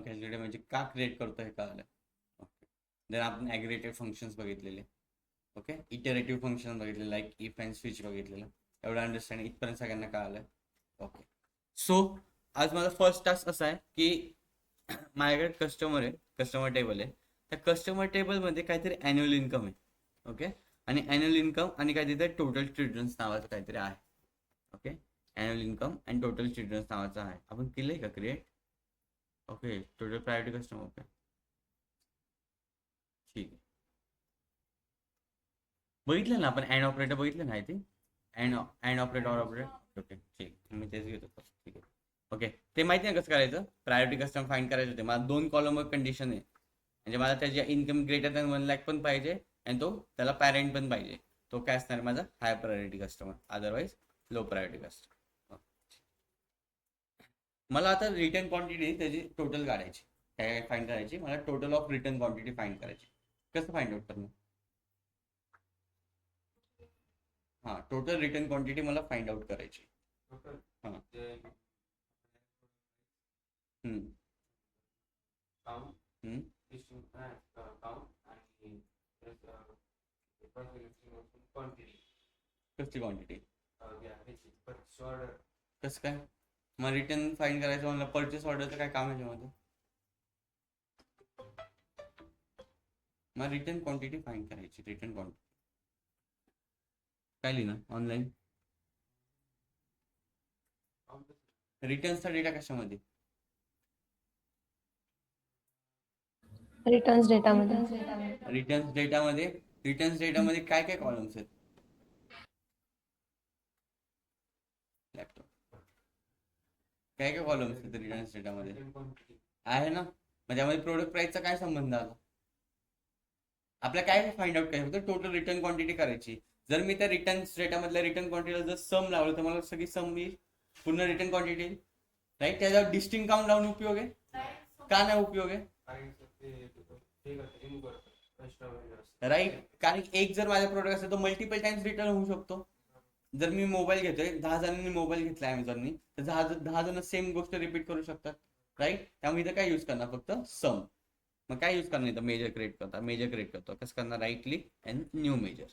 Calculator म्हणजे का create करतो हे कळालं. ओके. देन आपण ॲग्रेगेटेड फंक्शन्स बघितलेले. ओके. इटरेटिव्ह फंक्शन बघितलेलं, लाईक इफ अँड स्विच बघितलेलं. एवढं अंडरस्टँडिंग इथपर्यंत सगळ्यांना कळालं. ओके. सो आज माझा फर्स्ट टास्क असा आहे की माझ्याकडे कस्टमर आहे, कस्टमर टेबल आहे. त्या कस्टमर टेबलमध्ये काहीतरी ॲन्युअल इन्कम आहे. ओके. आणि ॲन्युअल इन्कम आणि काहीतरी टोटल चिल्ड्रन्स नावाचं काहीतरी आहे. Okay. Annual income and total childrens नावाचं आहे. आपण केलं आहे का create? Okay. Total priority customer. Okay, ठीक आहे. बघितलं ना आपण अँड ऑपरेटर बघितलं ना, I think and operator or operator. Okay, ठीक. मी तेच घेत होतो. ठीक आहे. ओके. ते माहिती आहे कसं करायचं? प्रायोरिटी कस्टमर फाइंड करायचं होते. मला 2 कॉलमवर कंडिशन आहे. म्हणजे मला त्याची इन्कम ग्रेटर दॅन 1 लाख पण पाहिजे आणि तो त्याला पॅरेंट पण पाहिजे. तो काय असणार माझा? High priority customer, otherwise low priority customer. मला आता रिटर्न क्वांटिटी त्याची टोटल काढायची. काय फाइंड करायची? मला total of return quantity find करायची. कसं फाइंड आउट करणार? हां, टोटल रिटर्न क्वांटिटी मला फाइंड आउट करायची. हां. हम्म. हम्म. कसली क्वांटिटी? कसं काय? मग रिटर्न फाईन करायचं म्हणलं, परचेस ऑर्डरचं काय काम आहे त्यामध्ये? मग रिटर्न क्वांटिटी फाईन करायची. रिटर्न क्वांटिटी काय लिहिणं ऑनलाईन? रिटर्नचा डेटा कशामध्ये? रिटर्न्स डेटामध्ये. रिटर्न्स डेटामध्ये काय काय कॉलम्स आहेत? लॅपटॉप काय काय कॉलम्स आहेत रिटर्न्स डेटामध्ये? आहे ना. मग त्यामध्ये प्रोडक्ट प्राइसचा काय संबंध आला? आपल्याला काय फाइंड आउट करायचं होतं? टोटल रिटर्न क्वांटिटी करायची. जर मी त्या रिटर्न्स डेटामधल्या रिटर्न क्वांटिटीला जर सम लावलं तर मला सगळी सम येईल, पूर्ण रिटर्न क्वांटिटी. राईट. त्याच्यावर डिस्टिंग काउंट लावून उपयोग आहे का? नाही उपयोग आहे. राईट. कारण एक जर माझा प्रोडक्ट असेल तर मल्टिपल टाइम्स रिटर्न होऊ शकतो. जर मी मोबाईल घेतोय, 10 जणांनी मोबाईल घेतला अमेझॉननी, तर 10 जण सेम गोष्ट रिपीट करू शकतात. राईट. त्यामुळे इथं काय यूज करणार? फक्त सम. मग काय यूज करणार इथं? मेजर क्रिएट करता. मेजर क्रिएट करतो कसं करणार? Right click and new measure.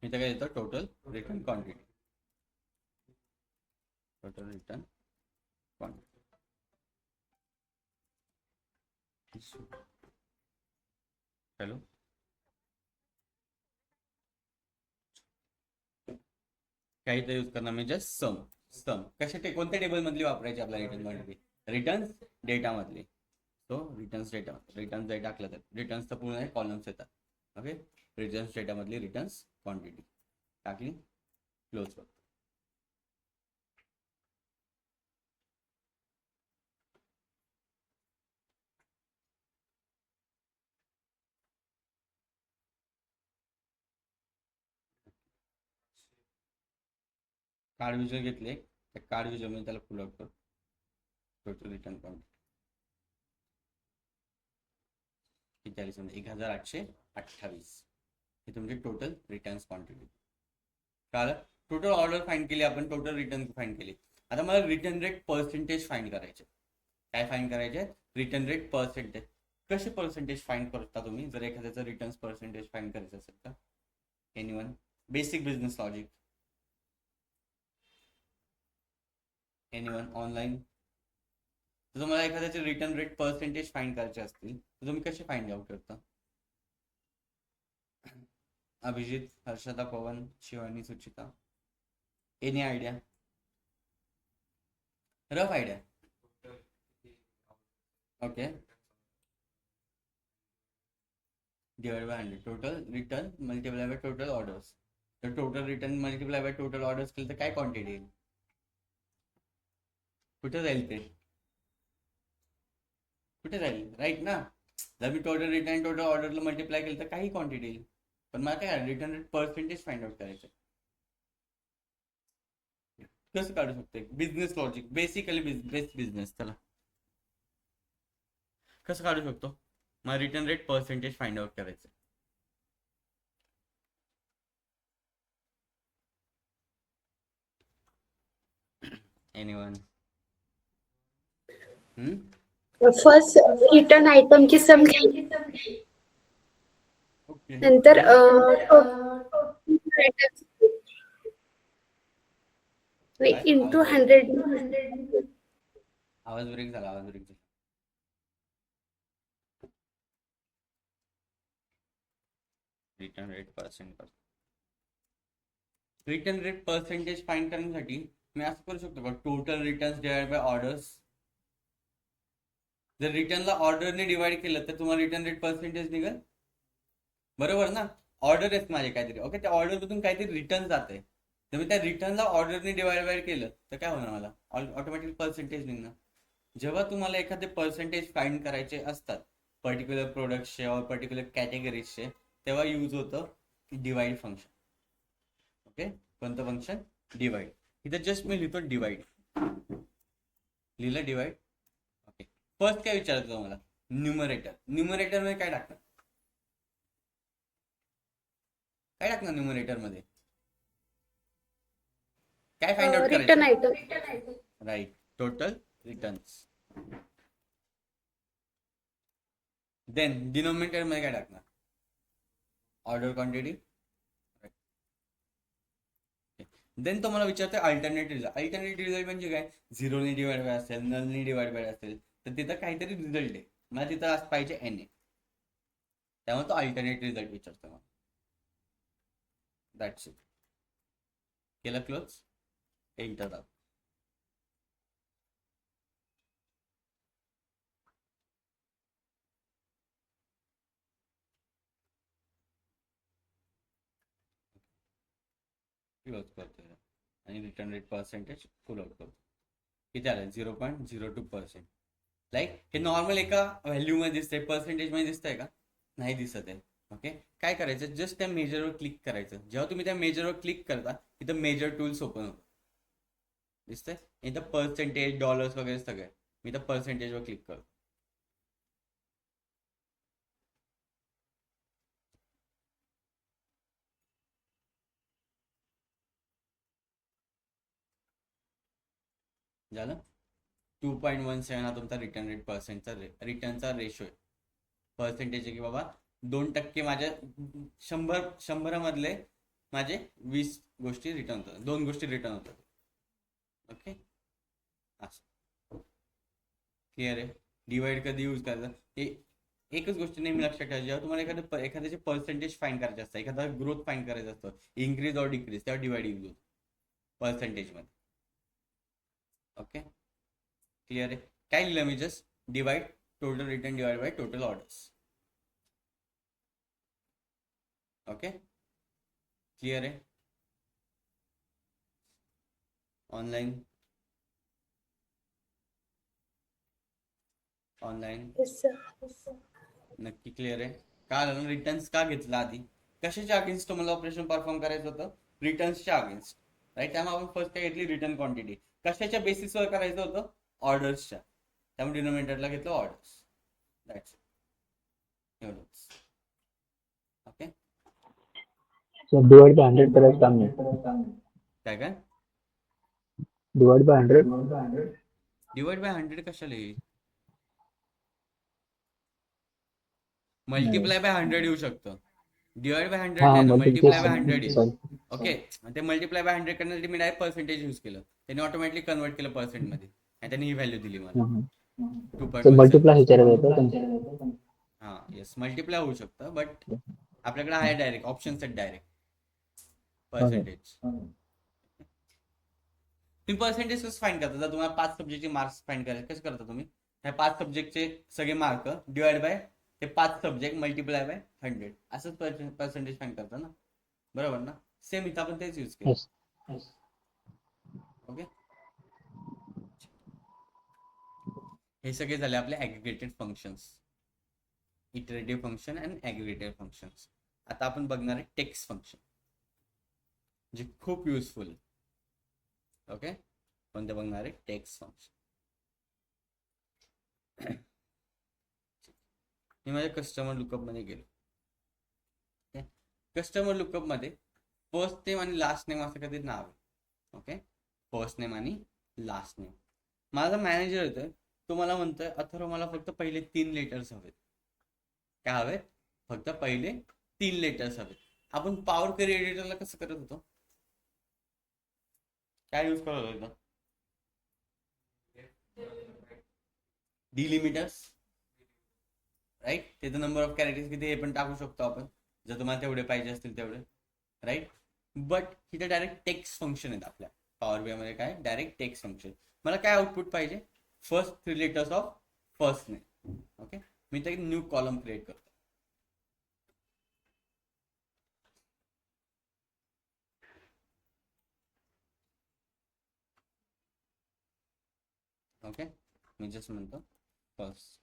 इथं काय येतं? Total return quantity. Total return quantity. Hello. काय इथं यूज करणार? म्हणजे सम. सम कशा कोणत्या टेबल मधली वापरायची आपल्या रिटर्न क्वांटिटी? रिटर्न्स डेटा मधली. So returns data, returns data टाकलं तर रिटर्न्सचं पूर्ण कॉलम्स येतात. ओके. रिटर्न्स डेटा मधली रिटर्न्स क्वांटिटी टाकली, क्लोज करतो. कार्ड विजन घेतले, त्या कार्ड विजन मध्ये त्याला पुल आउट करतो. Total return quantity 1828. हे तुमची टोटल रिटर्न्स क्वांटिटी. कारण टोटल ऑर्डर फाइंड केली आपण, टोटल रिटर्न फाइंड केली. आता मला रिटर्न रेट पर्सेंटेज फाइंड करायचे. काय फाइंड करायचे? Return rate percentage. कसे पर्सेंटेज फाइंड करता तुम्ही जर एखाद्याचं रिटर्न्स पर्सेंटेज फाइंड करायचं असेल तर? Anyone? Basic business logic. Anyone online? तर तुम्हाला एखाद्याचे रिटर्न रेट पर्सेंटेज फाइंड करायचे असतील तर तुम्ही कसे फाइंड आउट करता? Abhijit, Harshada, Pawan, Shivani, Suchita. Any idea? Rough idea. Okay. Divide by 100 total return multiply by total orders. तर total return multiply by total orders केलं तर काय क्वांटिटी येईल? कुठे जाईल ते? कुठे जाईल? राईट ना. जर मी टोटल रिटर्न टोटल ऑर्डरला मल्टिप्लाय केलं तर काही क्वांटिटी येईल. पण मला काय return rate percentage find out करायचं. कसं काढू शकते? Business logic, basically best business. त्याला कसं काढू शकतो? मला return rate percentage find out करायचं. एनीवन? फर्स्ट रिटर्न आयटमची सम ओके. नंतर इंटू 100. आवाज ब्रेक झाला. रिटर्न रेट पर्सेंटेज फाइंड करण्यासाठी मी असं करू शकतो का? Total returns divide by orders. जर रिटर्नला ऑर्डरने डिवाइड केलं तर तुम्हाला रिटर्न रेट पर्सेंटेज निघेल. बरोबर ना. ऑर्डर आहेत माझे काहीतरी. ओके. त्या ऑर्डरमधून काहीतरी रिटर्न जात आहे. तर मी त्या रिटर्नला ऑर्डरने डिवाइड केलं तर काय होणार? मला ऑटोमॅटिक पर्सेंटेज निघणार. जेव्हा तुम्हाला एखादे पर्सेंटेज फाइंड करायचे असतात पर्टिक्युलर प्रोडक्टचे और पर्टिक्युलर कॅटेगरीजचे, तेव्हा यूज होतं डिवाइड फंक्शन. ओके. कोणतं फंक्शन? डिवाइड. इथं जस्ट मी लिहितो डिवाइड. लिहिलं डिवाइड. ओके. फर्स्ट काय विचारायचं मला? न्यूमरेटर. न्यूमरेटर मध्ये काय टाकणार? न्यूमरेटर मध्ये काय फाइंड आउट रिटर्न करायचं? Item. Right. Total returns. Then denominator मध्ये काय टाकणार? Order quantity. देन तो मला विचारतो अल्टरनेटिव्ह रिझल्ट. अल्टरनेटिव्ह रिझल्ट म्हणजे काय? 0ने डिवाइड बाय असेल, नलने डिवाइड बाय असेल तर तिथं काहीतरी रिझल्ट आहे. मला तिथं पाहिजे NA. त्यामुळे तो अल्टरनेटिव्ह रिझल्ट विचारतो मला. That's it. केलं क्लोज. एंटर दाब. क्लोज करतो आणि रिटर्न रेट पर्सेंटेज फुल आउट करतो. किती आलं? 0.02%. लाईक हे नॉर्मल एका व्हॅल्यू मध्ये दिसतंय, पर्सेंटेज मध्ये दिसतंय का? नाही दिसत आहे. ओके. काय करायचं? जस्ट त्या मेजरवर क्लिक करायचं. जेव्हा तुम्ही त्या मेजरवर क्लिक करता तिथं मेजर टूल्स ओपन होतं. दिसतंय? इथं पर्सेंटेज, डॉलर्स वगैरे सगळे. मी तर पर्सेंटेजवर क्लिक करतो. झालं. 2.17 हा तुमचा रिटर्न रेट रिटर्नचा रेशो आहे. पर्सेंटेज आहे की बाबा 2% माझ्या 100 मधले माझे 20 गोष्टी रिटर्न होतात, 2 गोष्टी रिटर्न होतात. ओके. असं क्लिअर आहे. डिवाइड कधी यूज करायचं हे एकच गोष्ट नेहमी लक्षात ठेवा. जेव्हा तुम्हाला एखाद्याचे पर्सेंटेज फाइंड करायचे असतं, एखादा ग्रोथ फाइंड करायचं असतं, इन्क्रीज और डिक्रीज, तेव्हा डिवाइड यूज होतो पर्सेंटेजमध्ये. ओके. क्लिअर आहे. काय लिहिलं मी? Just divide total return divide by total orders. Okay. Clear आहे. ऑनलाईन नक्की क्लिअर आहे. का रिटर्न्स का घेतला आधी? कशाच्या अगेन्स्ट तुम्हाला ऑपरेशन परफॉर्म करायचं होतं? रिटर्न्सच्या अगेन्स्ट. राईट. त्यामुळे आपण फर्स्ट काय घेतली? Return quantity. कशाच्या बेसिसवर करायचं होतं? ऑर्डर्सच्या. त्यामुळे डिनोमिनेटरला घेतलं ऑर्डर्स. दॅट्स एवढंच. ओके. डिवाइड बाय 100 करायचं काम नाही. काय डिवाइड बाय 100. डिवाइड बाय 100 कशाला येईल? मल्टिप्लाय बाय 100 येऊ शकतं. डिवाइड बाय 100 नाही ना, मल्टिप्लाय बाय 100 येईल. ओके. ते मल्टिप्लाय बाय 100 करण्यासाठी मी डायरेक्ट पर्सेंटेज यूज केलं. त्याने ऑटोमॅटिकली कन्वर्ट केलं पर्सेंटमध्ये आणि त्याने ही व्हॅल्यू दिली मला 2.17. मल्टिप्लाय विचारायचं होतं. हां. येस. मल्टिप्लाय होऊ शकतं बट आपल्याकडे आहे डायरेक्ट ऑप्शन्स आहेत डायरेक्ट पर्सेंटेज. तुम्ही पर्सेंटेज कसं फाइंड करता? जर तुम्हाला 5 सब्जेक्टचे मार्क्स फाइंड करायचे कसं करता तुम्ही? ह्या 5 सब्जेक्टचे सगळे मार्क डिवाइड बाय ते 5 सब्जेक्ट मल्टिप्लाय बाय 100 असंच पर्सेंटेज फाईंड करतं ना, बरोबर ना. सेम इथं आपण तेच यूज केलं. Yes. ओके, हे सगळे झाले आपले ॲग्रिगेटेड functions, iterative function and ॲग्रिगेटेड functions. आता आपण बघणार आहे टेक्स्ट फंक्शन, जे खूप युजफुल आहे. ओके, कोणते बघणार आहे? Text function. मी माझ्या कस्टमर लुकअप मध्ये गेलो. कस्टमर लुकअप मध्ये फर्स्ट नेम आणि लास्ट नेम असं कधी नाव आहे. ओके, फर्स्ट नेम आणि लास्ट नेम. माझा मॅनेजर येतोय, तो मला म्हणतोय अथर्व मला फक्त पहिले 3 लेटर्स हवेत. काय हवेत? फक्त पहिले 3 लेटर्स हवेत. आपण पॉवर क्वेरी एडिटरला कसं करत होतो? काय यूज करत होतो? डिलिमिटर्स, राईट. त्याचं नंबर ऑफ कॅरेक्टर्स किती हे पण टाकू शकतो आपण, जर तुम्हाला तेवढे पाहिजे असतील तेवढे, राईट. बट इथे डायरेक्ट टेक्स्ट फंक्शन आहेत आपल्या पॉवर बी मध्ये. काय? Direct text function. मला काय आउटपुट पाहिजे? First 3 letters of first name. Okay, मी तर एक न्यू कॉलम क्रिएट करतो. ओके, मी जस्ट म्हणतो फर्स्ट.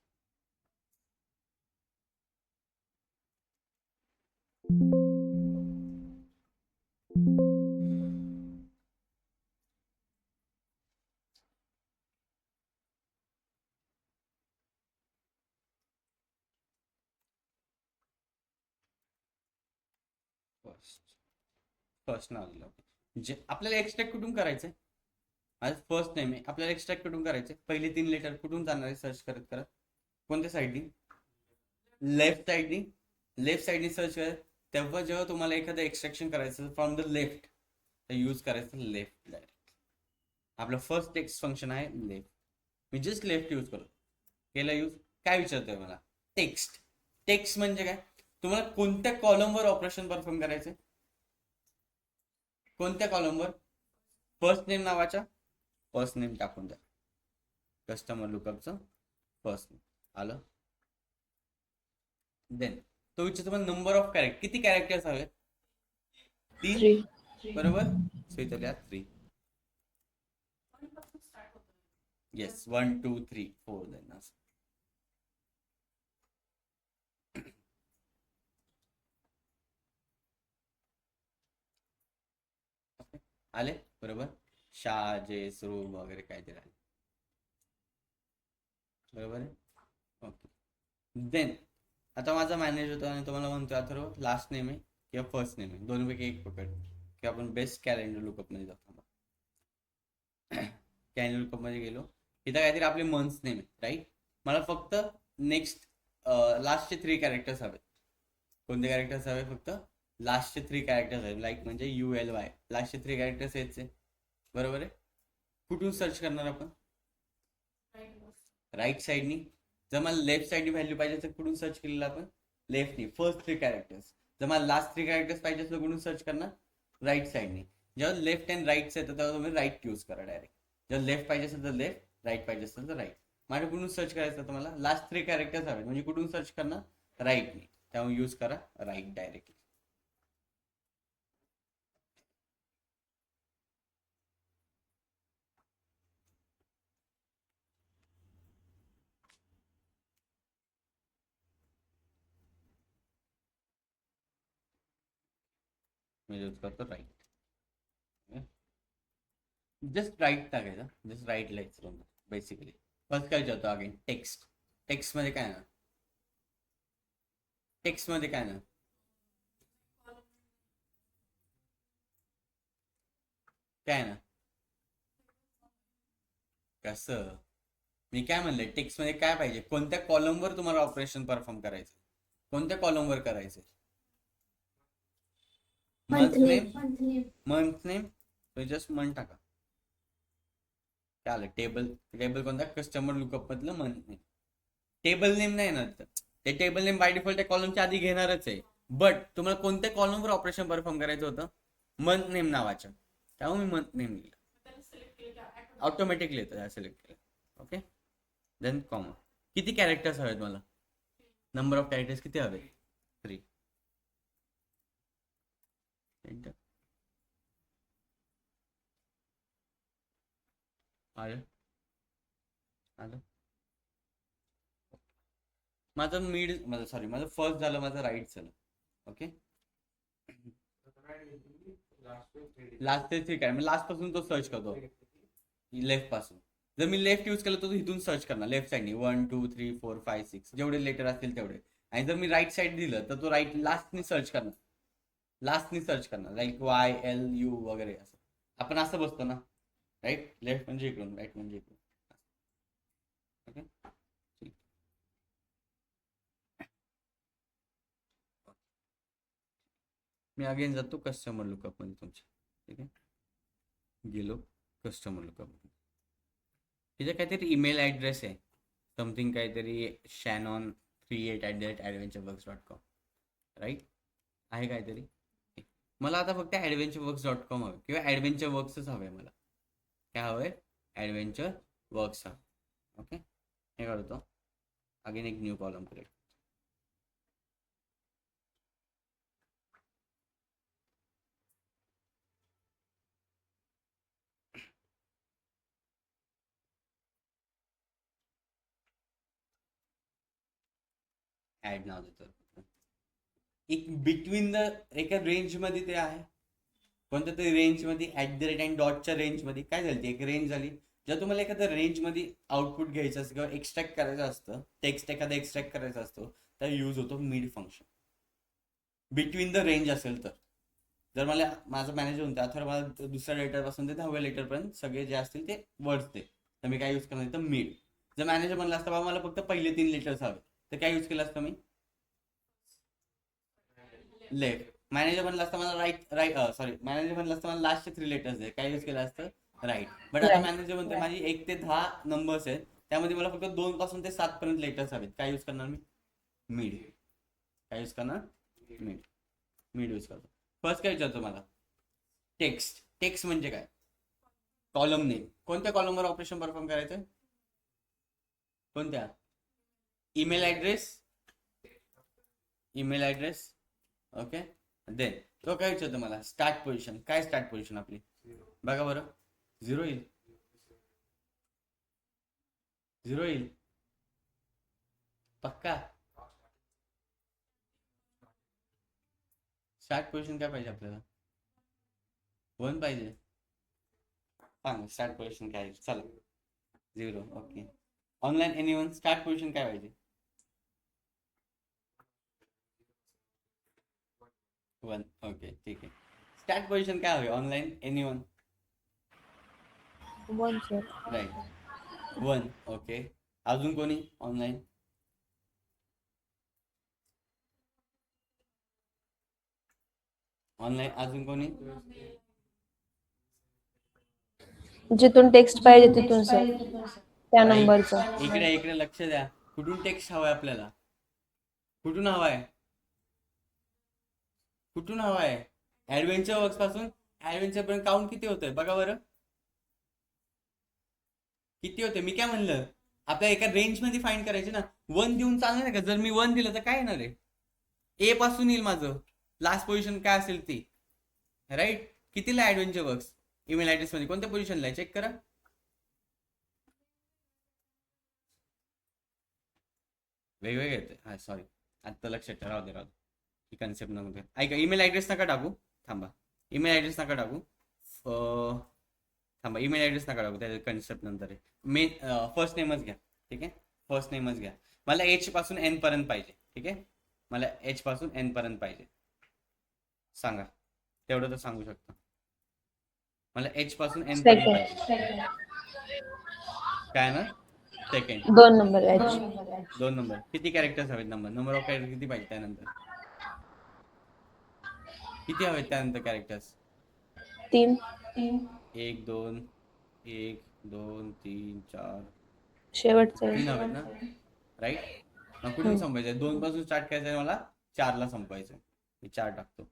फर्स्ट नाव दिलं. जे आपल्याला एक्सट्रॅक्ट कुठून करायचंय? आज फर्स्ट नेम आहे, आपल्याला एक्सट्रॅक्ट कुठून करायचे? पहिले 3 लेटर कुठून जाणार आहे? सर्च करत करत कोणत्या साईडनी? लेफ्ट साईडनी. लेफ्ट साईडनी सर्च करत. तेव्हा जेव्हा तुम्हाला एखादं एक्सट्रॅक्शन करायचं फ्रॉम द लेफ्ट, तर यूज करायचं लेफ्ट डायरेक्ट. आपलं फर्स्ट टेक्स्ट फंक्शन आहे लेफ्ट. मी जस्ट लेफ्ट यूज करतो. केला यूज. काय विचारतोय मला? टेक्स्ट. टेक्स्ट म्हणजे काय? तुम्हाला कोणत्या कॉलमवर ऑपरेशन परफॉर्म करायचं? कोणत्या कॉलमवर? फर्स्ट नेम नावाच्या फर्स्ट नेम टाकून द्या. कस्टमर लुकअपचं फर्स्ट नेम आलं. देन तो विचार तुम्हाला नंबर ऑफ कॅरेक्टर, किती कॅरेक्टर्स हवेत? 3, बरोबर. सो इथं लिहा 3. येस, 1 2 3 4 देन असं. आले बरोबर. शाह, जेस, रूम वगैरे काय ते राहिले, बरोबर आहे. ओके, देन आता माझा मॅनेजर होता आणि तो मला म्हणतो अथर्व लास्ट नेम आहे किंवा फर्स्ट नेम आहे, दोन्हीपैकी एक पकड. की आपण बेस्ट कॅलेंडर लुकअप मध्ये जातो. कॅलेंडर लुकअप मध्ये गेलो, इथं काहीतरी आपले मंथ्स नेम आहे, राईट. मला फक्त नेक्स्ट लास्टचे 3 कॅरेक्टर्स हवेत. कोणते कॅरेक्टर्स हवे? फक्त लास्टचे 3 कॅरेक्टर्स हवे. लाईक म्हणजे ULY, लास्टचे 3 कॅरेक्टर्स यायचे, बरोबर आहे. कुठून सर्च करणार आपण? राईट साईडनी. जर मला लेफ्ट साईडनी व्हॅल्यू पाहिजे तर कुठून सर्च केलेलं आपण? लेफ्टनी, फर्स्ट 3 कॅरेक्टर्स. जर मला लास्ट 3 कॅरेक्टर्स पाहिजे तर कुठून सर्च करणार? राईट साईडनी. जेव्हा लेफ्ट अँड राईट येतं तेव्हा तुम्ही राईट यूज करा डायरेक्ट. जर लेफ्ट पाहिजे असेल तर लेफ्ट, राईट पाहिजे असेल तर राईट. माझ्या कुठून सर्च करायचं तुम्हाला? लास्ट 3 कॅरेक्टर्स हवे म्हणजे कुठून सर्च करणार? राईटनी. त्यामुळे यूज करा राईट डायरेक्टली. मी यूज करतो राईट. जस्ट राईट टाकायचं, जस्ट राईट लिहायचं बेसिकली. फर्स्ट काय विचारतो अगेन? टेक्स्ट. टेक्स्ट मध्ये काय ना? टेक्स्ट मध्ये काय ना? काय ना? कसं? मी काय म्हणलंय? टेक्स्ट मध्ये काय पाहिजे? कोणत्या कॉलमवर तुम्हाला ऑपरेशन परफॉर्म करायचं? कोणत्या कॉलमवर करायचं? Month name. Month name. Just month टाका. काय आलं? टेबल. टेबल कोणता? कस्टमर लुकअप मधलं मंथ नेम. टेबल नेम नाही ना, ते टेबल नेम बाय डिफॉल्ट त्या कॉलमच्या आधी घेणारच आहे. बट तुम्हाला कोणत्या कॉलमवर ऑपरेशन परफॉर्म करायचं होतं? मंथ नेम नावाच्या. त्यामुळे मी मंथ नेम लिहिलं. ऑटोमॅटिकली येतं सिलेक्ट केलं. Okay, then comma. किती कॅरेक्टर्स हवेत मला? नंबर ऑफ कॅरेक्टर्स किती हवे? 3. एंटर. आलं आलं. माझं फर्स्ट झालं, माझं राईट झालं. ओके, लास्ट ते 3 काय, मग लास्ट पासून तो सर्च करतो लेफ्ट पासून. जर मी लेफ्ट यूज केलं तर तो इथून सर्च करणार लेफ्ट साईडनी 1 2 3 4 5 6 जेवढे लेटर असतील तेवढे. आणि जर मी राईट साईड दिलं तर तो राईट लास्टनी सर्च करणार लाईक YLU वगैरे असं. आपण असं बसतो ना, राईट लेफ्ट म्हणजे इकडून, राईट म्हणजे इकडून. ओके, मी अगेन जातो कस्टमर लुकअप मध्ये तुमच्या. ठीक आहे, गेलो कस्टमर लुकअप. तिथे काहीतरी ईमेल ॲड्रेस आहे, समथिंग काहीतरी shannon38@adventureworks.com, राईट आहे काहीतरी. मला आता फक्त adventureworks.com हवे किंवा ॲडव्हेंचर वर्क्सच हवे मला. काय हवंय? ॲडव्हेंचर वर्क्स हवं. ओके, हे करतो. अगेन एक न्यू कॉलम क्रिएट. ॲड नाव देतो. एक बिटवीन द एका रेंजमध्ये ते आहे, कोणत्या तरी रेंजमध्ये @ आणि डॉटच्या रेंजमध्ये काय झाली ती एक रेंज झाली. जर तुम्हाला एखाद्या रेंजमध्ये आउटपुट घ्यायचं असतं किंवा एक्स्ट्रॅक्ट करायचं असतं, टेक्स्ट एखादा एक्स्ट्रॅक्ट करायचा असतो, तर यूज होतो mid function. Between the range असेल तर, जर मला माझं मॅनेजर म्हणतो अथवा मला दुसऱ्या लेटरपासून ते 10व्या लेटरपर्यंत सगळे जे असतील ते वर्ड्स दे, तर मी काय यूज करणार तर मिड. जर मॅनेजर म्हणलं असतं बाबा मला फक्त पहिले 3 लेटर्स हवे, तर काय यूज केलं असतं मी? लेफ्ट. मॅनेजर म्हणलं असतं मला मॅनेजर म्हणलं असतं मला लास्टचे 3 लेटर्स दे, काय यूज केलं असतं? राईट. बट आता मॅनेजर म्हणते माझी 1 ते 10 नंबर्स आहेत, त्यामध्ये मला फक्त 2 पासून ते 7 पर्यंत लेटर्स हवेत, काय यूज करणार मी? मिड. काय यूज करणार? मिड यूज करतो. फर्स्ट काय विचारतो मला? टेक्स्ट म्हणजे काय? Column name. कोणत्या कॉलमवर ऑपरेशन परफॉर्म करायचं? कोणत्या? Email address. ओके, देन तो काय विचारतो मला? Start position. काय स्टार्ट पोझिशन आपली? बघा बरं, 0 येईल. पक्का? स्टार्ट पोझिशन काय पाहिजे आपल्याला? 1 पाहिजे. सांग स्टार्ट पोझिशन काय आहे? चला 0. Okay, online anyone start position काय पाहिजे? 1. ओके, ठीक आहे. स्टार्ट पोझिशन काय हवी online anyone? 1 sir. Right, 1. Okay, अजून कोणी ऑनलाईन? अजून कोणी? जिथून टेक्स्ट पाहिजे तिथून सर, त्या Right. नंबरचं. इकडे लक्ष द्या. कुठून टेक्स्ट हवाय आपल्याला? कुठून हवाय? ॲडव्हेंचर वर्क्स पासून ॲडव्हेंचर पर्यंत काउंट किती होतंय बघा बरं. किती होते? मी काय म्हणलं, आपल्या एका रेंज मध्ये फाइंड करायचे ना. 1 देऊन चालणार आहे का? जर मी 1 दिलं तर काय येणार आहे? ए पासून येईल माझं लास्ट पोझिशन काय असेल ती, राईट. कितीला ॲडव्हेंचर वर्क्स? ईमेल ॲड्रेस मध्ये कोणत्या पोझिशनला आहे चेक करा. वेगवेगळे येते. हा सॉरी, आत्ता लक्षात ठेवा. राहू दे ही कन्सेप्ट नव्हते. ऐका, ईमेल ॲड्रेस नका टाकू. थांबा, ईमेल ॲड्रेस नका टाकू. ईमेल ॲड्रेस नका टाकू, त्याच्या कन्सेप्ट नंतर आहे. फर्स्ट नेमच घ्या. ठीक आहे, फर्स्ट नेमच घ्या. मला एच पासून एन पर्यंत पाहिजे. ठीक आहे, मला एच पासून एन पर्यंत पाहिजे. सांगा, तेवढं तर सांगू शकता. मला एच पासून एन पर्यंत पाहिजे. काय ना? सेकंड. 2 number H. 2 नंबर. किती कॅरेक्टर्स हवेत? नंबर ऑफ कॅरेक्टर किती पाहिजे त्यानंतर? किती हवेत त्यानंतर कॅरेक्टर्स? 3. 1 2 1 2 3 4 शेवटचं 3 हवेत ना, राईट. मग कुठून संपायचं? 2 पासून स्टार्ट करायचं आहे मला, 4 ला संपायचं. मी 4 टाकतो.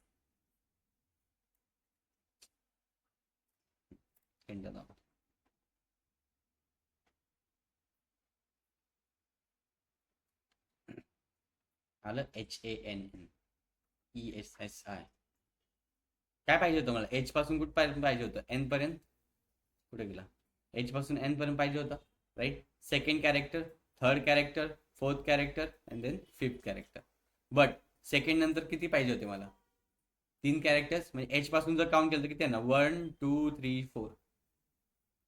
एंटर दाबा. आलं HANNESSI. काय पाहिजे होतं मला? एच पासून कुठपर्यंत पाहिजे होतं? एन पर्यंत. कुठे गेला? एच पासून एन पर्यंत पाहिजे होतं, right. Second character, third character, fourth character and then fifth character. But second नंतर किती पाहिजे होते मला? 3 कॅरेक्टर्स. म्हणजे एच पासून जर काउंट केलं तर किती आहे ना? 1 2 3 4,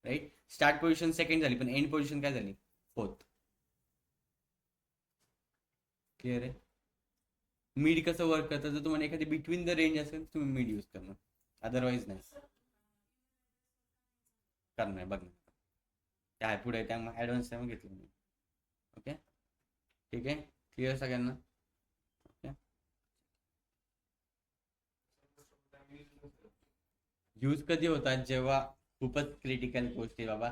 राईट. स्टार्ट पोझिशन सेकंड झाली, पण एंड पोझिशन काय झाली? फोर्थ. क्लिअर आहे? मिड कसं वर्क करतं? जर तुम्हाला एखादी बिटवीन द रेंज असेल तुम्ही मिड यूज करणार, अदरवाईज नाही करणार. बघणार काय पुढे त्यामुळे ॲडव्हान्स टाइम घेतलं मी. ओके, ठीक आहे. क्लिअर सगळ्यांना? ओके. यूज कधी होतात? जेव्हा खूपच क्रिटिकल गोष्टी, बाबा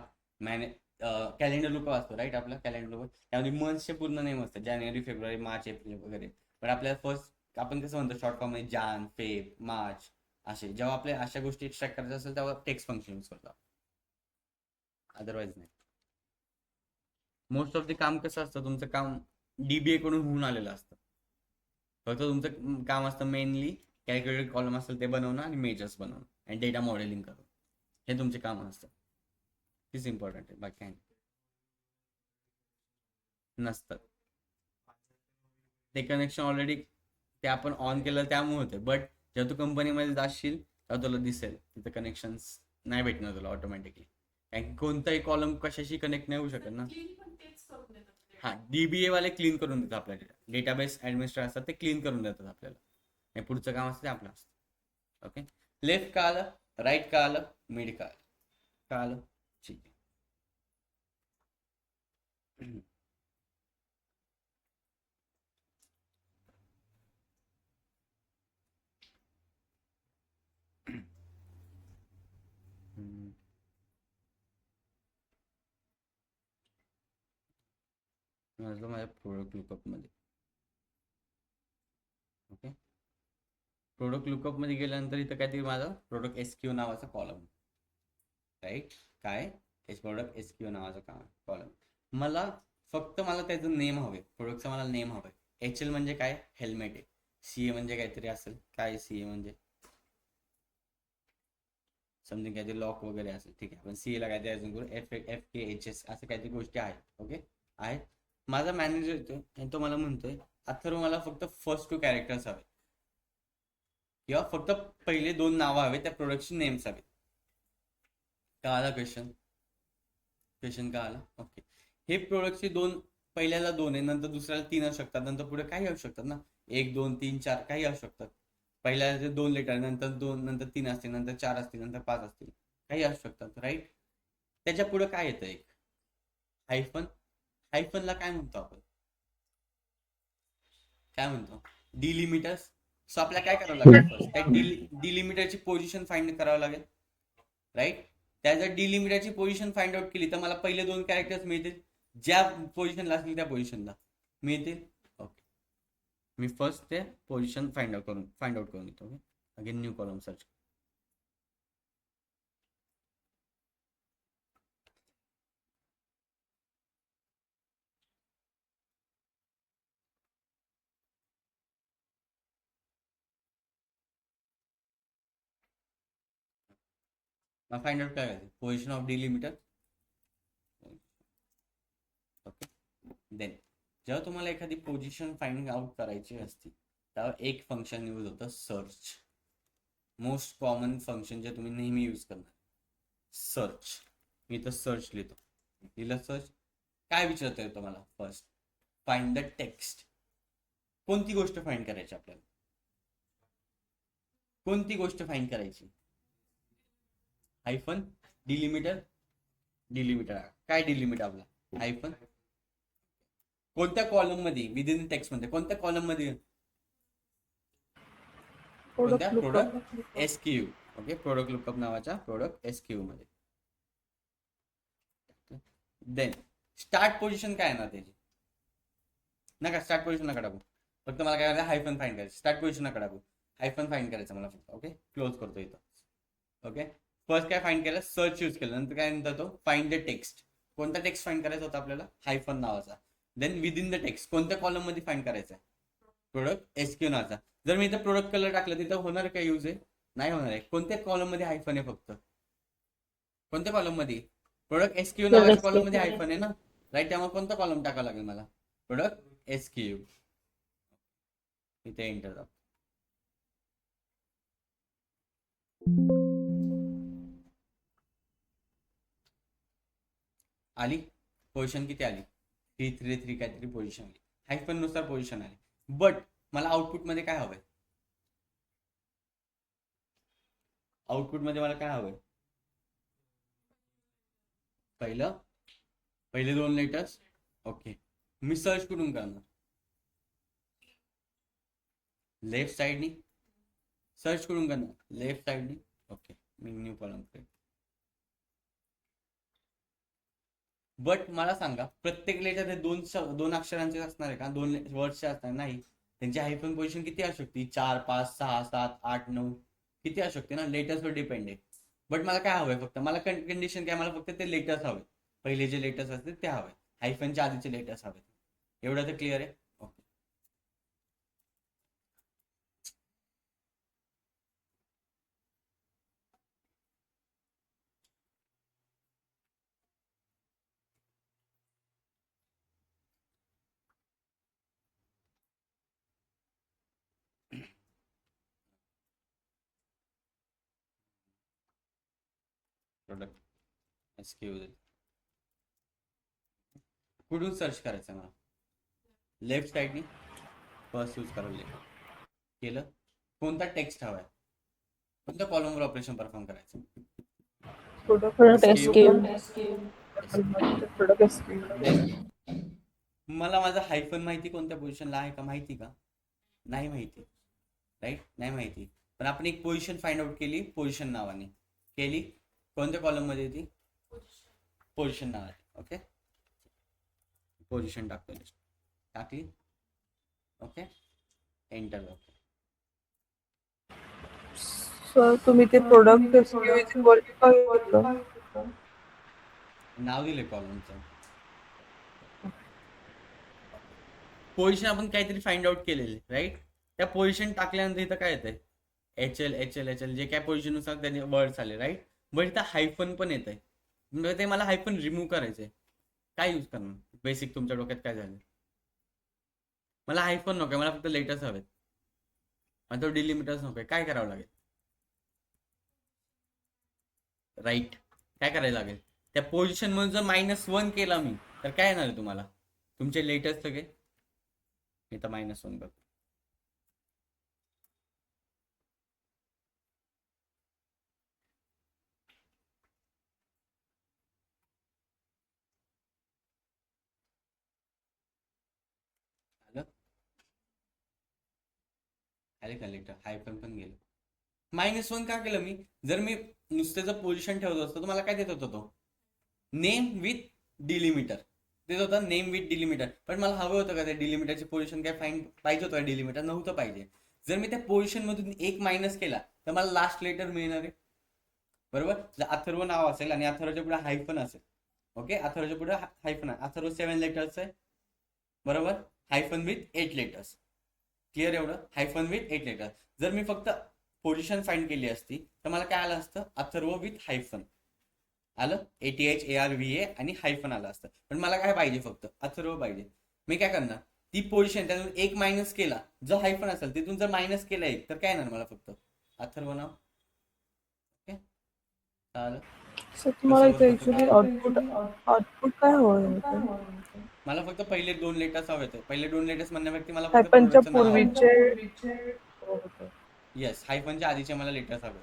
कॅलेंडर लुक असतो, राईट. आपला कॅलेंडर लुक त्यामध्ये मंथचे पूर्ण नेम असतात, जानेवारी, फेब्रुवारी, मार्च, एप्रिल वगैरे. पण आपल्याला फर्स्ट आपण कसं म्हणतो शॉर्ट फॉर्म मध्ये जान, फेब, मार्च असे. जेव्हा आपल्या अशा गोष्टी एक्स्ट्रॅक्ट करायचं असेल तेव्हा टेक्स्ट फंक्शन यूज करतो, अदरवाईज नाही. मोस्ट ऑफ द काम कसं असतं, तुमचं काम DBA कडून होऊन आलेलं असतं. फक्त तुमचं काम असतं मेनली कॅल्क्युलेटेड कॉलम असेल ते बनवणं आणि मेजर्स बनवणं आणि डेटा मॉडेलिंग करणं. हे तुमचे काम असतं. तीच इम्पॉर्टंट आहे, बाकी काही नसतं. ते कनेक्शन ऑलरेडी ते आपण ऑन केलं त्यामुळे होते. बट जेव्हा तू कंपनीमध्ये जाशील तेव्हा तुला दिसेल तिथं कनेक्शन्स नाही भेटणार तुला ऑटोमॅटिकली. कारण कोणताही कॉलम कशाशी कनेक्ट नाही होऊ शकत ना. हा, DBA वाले क्लीन करून देतात आपल्याला. डेटाबेस ऍडमिनिस्ट्रेटर असतात ते क्लीन करून देतात आपल्याला. हे पुढचं काम असतं ते आपलं असतं. ओके. लेफ्ट का आलं, राईट का आलं, मिड का आलं? का आलं? ठीक आहे. माझ्या प्रोडक्ट लुकअप मध्ये. ओके, प्रोडक्ट लुकअप मध्ये गेल्यानंतर इथं काहीतरी माझं प्रोडक्ट SKU नावाचा कॉलम, राईट. काय? प्रोडक्ट SKU नावाचा कॉलम. मला त्याचं नेम हवे, प्रोडक्टचं मला नेम हवंय. HL म्हणजे काय? हेल्मेट आहे. CA म्हणजे काहीतरी असेल. काय CA म्हणजे? समथिंग काहीतरी लॉक वगैरे असेल. ठीक आहे, आपण CA ला काहीतरी अजून करू. FKHS असं काहीतरी गोष्टी आहेत. ओके, आहेत. माझा मॅनेजर येतोय आणि तो मला म्हणतोय अथर्व मला फक्त फर्स्ट 2 कॅरेक्टर्स हवे, किंवा फक्त पहिले 2 नावं हवे, त्या प्रोडक्टची नेम्स हवे. का आला क्वेश्चन? का आला? ओके. हे प्रोडक्टचे पहिल्याला 2 आहे, नंतर दुसऱ्याला 3 असू शकतात, नंतर पुढे काही असू शकतात ना. 1 2 3 4 काही असू शकतात. पहिल्या 2 लेटर, नंतर 2, नंतर 3 असतील, नंतर 4 असतील, नंतर 5 असतील, काही असू शकतात, राईट. त्याच्या पुढे काय येतं? एक हायफन. हायफनला काय म्हणतो आपण? काय म्हणतो? डिलिमिटर्स. सो आपल्याला काय करावं लागेल? फर्स्ट त्या डिलिमिटरची पोझिशन फाइंड करावं लागेल, राईट. त्या जर डिलिमिटरची पोझिशन फाइंड आउट केली तर मला पहिले 2 कॅरेक्टर्स मिळतील, ज्या पोझिशनला असतील त्या पोझिशनला मिळतील. ओके, मी फर्स्ट ते पोझिशन फाइंड आउट करून घेतो. Okay, again new column search. Find out काय करायचं? Position of delimiter. Okay, then जेव्हा तुम्हाला एखादी पोझिशन फाइंड आउट करायची असते तेव्हा एक फंक्शन यूज होतं, सर्च. मोस्ट कॉमन फंक्शन जे तुम्ही नेहमी यूज करणार, सर्च. मी तर सर्च लिहितो. लिहिलं सर्च. काय विचारतोय तुम्हाला? First find the text. कोणती गोष्ट फाइंड करायची आपल्याला? कोणती गोष्ट फाइंड करायची? Hyphen delimiter. काय डिलिमिटर आपला? हायफन. कोणत्या कॉलम मध्ये? विदिन टेक्स्ट मध्ये कोणत्या कॉलम मध्ये? कोणत्या? Product SKU. Okay, product lookup नावाच्या प्रोडक्ट SKU मध्ये. देन स्टार्ट पोझिशन काय आहे ना त्याची? नका स्टार्ट पोझिशन नका टाकू. फक्त मला काय करायचं? हायफन फाइंड करायचं. स्टार्ट पोझिशन नका टाकू, हायफन फाइंड करायचं मला फक्त. ओके, क्लोज करतो इथं. ओके, फर्स्ट काय फाइंड केलं? सर्च यूज केलं. नंतर काय म्हणतात तो? Find the text. कोणता टेक्स्ट फाइंड करायचा होता आपल्याला? हायफन नावाचा. देन विदिन द टेक्स्ट कोणत्या कॉलम मध्ये फाइंड करायचं? प्रोडक्ट एसक्यू नावाचा. जर मी इथं प्रोडक्ट कलर टाकलं तिथं होणार काय यूज आहे? नाही होणार आहे. कोणत्या कॉलम मध्ये हायफन आहे फक्त? कोणत्या कॉलम मध्ये? प्रोडक्ट एसक्यू नावाच्या कॉलम मध्ये हायफन आहे ना, राईट. त्यामुळे कोणता कॉलम टाकावा लागेल मला? Product SQ. इथे एंटर दाब. आली पोझिशन किती आली? 333 काहीतरी पोझिशन आली. हायफन नुसार पोझिशन आली. बट मला आउटपुट मध्ये काय हवंय? आउटपुट मध्ये मला काय हवंय? पहिले 2 लेटर्स. ओके, मी सर्च कुठून करणार? लेफ्ट साइडनी सर्च करून करणार. लेफ्ट साइडनी. ओके, मी न्यू कॉलम करेन. बट मला सांगा, प्रत्येक लेटर हे दोन अक्षरांचे असणार आहे का? 2 वर्डचे असणार नाही. त्यांची हायफन पोझिशन किती असू शकते? 4, 5, 6, 7, 8, 9 किती असू शकते ना, लेटर्सवर डिपेंड आहे. बट मला काय हवंय? फक्त मला कंडिशन काय? मला फक्त ते लेटर्स हवे. पहिले जे लेटर्स असतील ते हवे. हायफनच्या आधीचे लेटर्स हवे. एवढं तर क्लिअर आहे. ओके, प्रोडक्ट एसक्यू कुठून सर्च करायचं मला? लेफ्ट साइडनी फर्स्ट यूज करायला केलं. कोणता टेक्स्ट हवाय? कोणत्या कॉलमवर ऑपरेशन परफॉर्म करायचं? Product SQ. Product SQ. मला माझा हायफन माहिती कोणत्या पोझिशनला आहे का? माहिती का? नाही माहिती, राईट. नाही माहिती. पण आपण एक पोझिशन फाइंड आउट केली पोझिशन नावाने. केली. कोणत्या कॉलम मध्ये ती? पोझिशन नावाने. ओके, पोझिशन टाकतो. टाकली. Okay, enter. ओके, सर तुम्ही ते product SQ is equal to काय घेतलं? नाव दिले कॉलमचं. पोझिशन आपण काहीतरी फाइंड आउट केलेले, राईट. त्या पोझिशन टाकल्यानंतर इथं काय येतंय? HL जे काय पोझिशन नुसार त्याने वर्ड्स आले, राईट. बट इथं हायफन पण येत आहे. म्हणजे ते मला हायफन रिमूव्ह करायचंय. काय यूज करणार? बेसिक तुमच्या डोक्यात काय झालं? मला हायफन नको, मला फक्त लेटर्स हवेत. मला तो डिलिमिटर्स नको. काय करावं लागेल? राईट. काय करायला लागेल? त्या पोझिशन मध्ये जर -1 केला मी, तर काय येणार आहे तुम्हाला? तुमचे लेटर्स सगळे. मी तर -1 करतो. आले का लेटर? हायफन पण गेलं. -1 का केलं मी? जर मी नुसतं पोझिशन ठेवत असतो तर मला काय देत होता तो? नेम विथ डिलिमिटर देत होता. Name with delimiter. पण मला हवं होतं का त्या डिलिमिटरची पोझिशन? काय फाईन पाहिजे होतं? डिलिमिटर नव्हतं पाहिजे. जर मी त्या पोझिशन मधून 1 मायनस केला तर मला लास्ट लेटर मिळणार आहे, बरोबर. जर अथर्व नाव असेल आणि अथर्वच्या पुढे हायफन असेल, ओके, अथर्वच्या पुढे हायफन आहे. अथर्व 7 लेटर्स आहे, बरोबर. Hyphen with 8 letters. क्लिअर एवढं? Hyphen with 8 letters. जर मी फक्त पोझिशन फाइंड केली असती तर मला काय आलं असतं? अथर्व विथ हायफन आलं. ATHARVA आणि हायफन आलं असतं. पण मला काय पाहिजे? फक्त अथर्व पाहिजे. मी काय करणार? ती पोझिशन त्यातून 1 मायनस केला, जो हायफन असेल तिथून जर मायनस केला 1 तर काय येणार मला? फक्त अथर्व नाव. ओके, चालेल. सर तुम्हाला इथे ऍक्च्युली आउटपुट काय हवं? मला फक्त पहिले 2 लेटर्स हवे होते. पहिले 2 लेटर्स म्हणण्यापेक्षा मला फक्त हायफनच्या प्रोडक्टचं नाव हवं. पूर्वीचे. येस, हायफनच्या आधीचे मला लेटर्स हवे.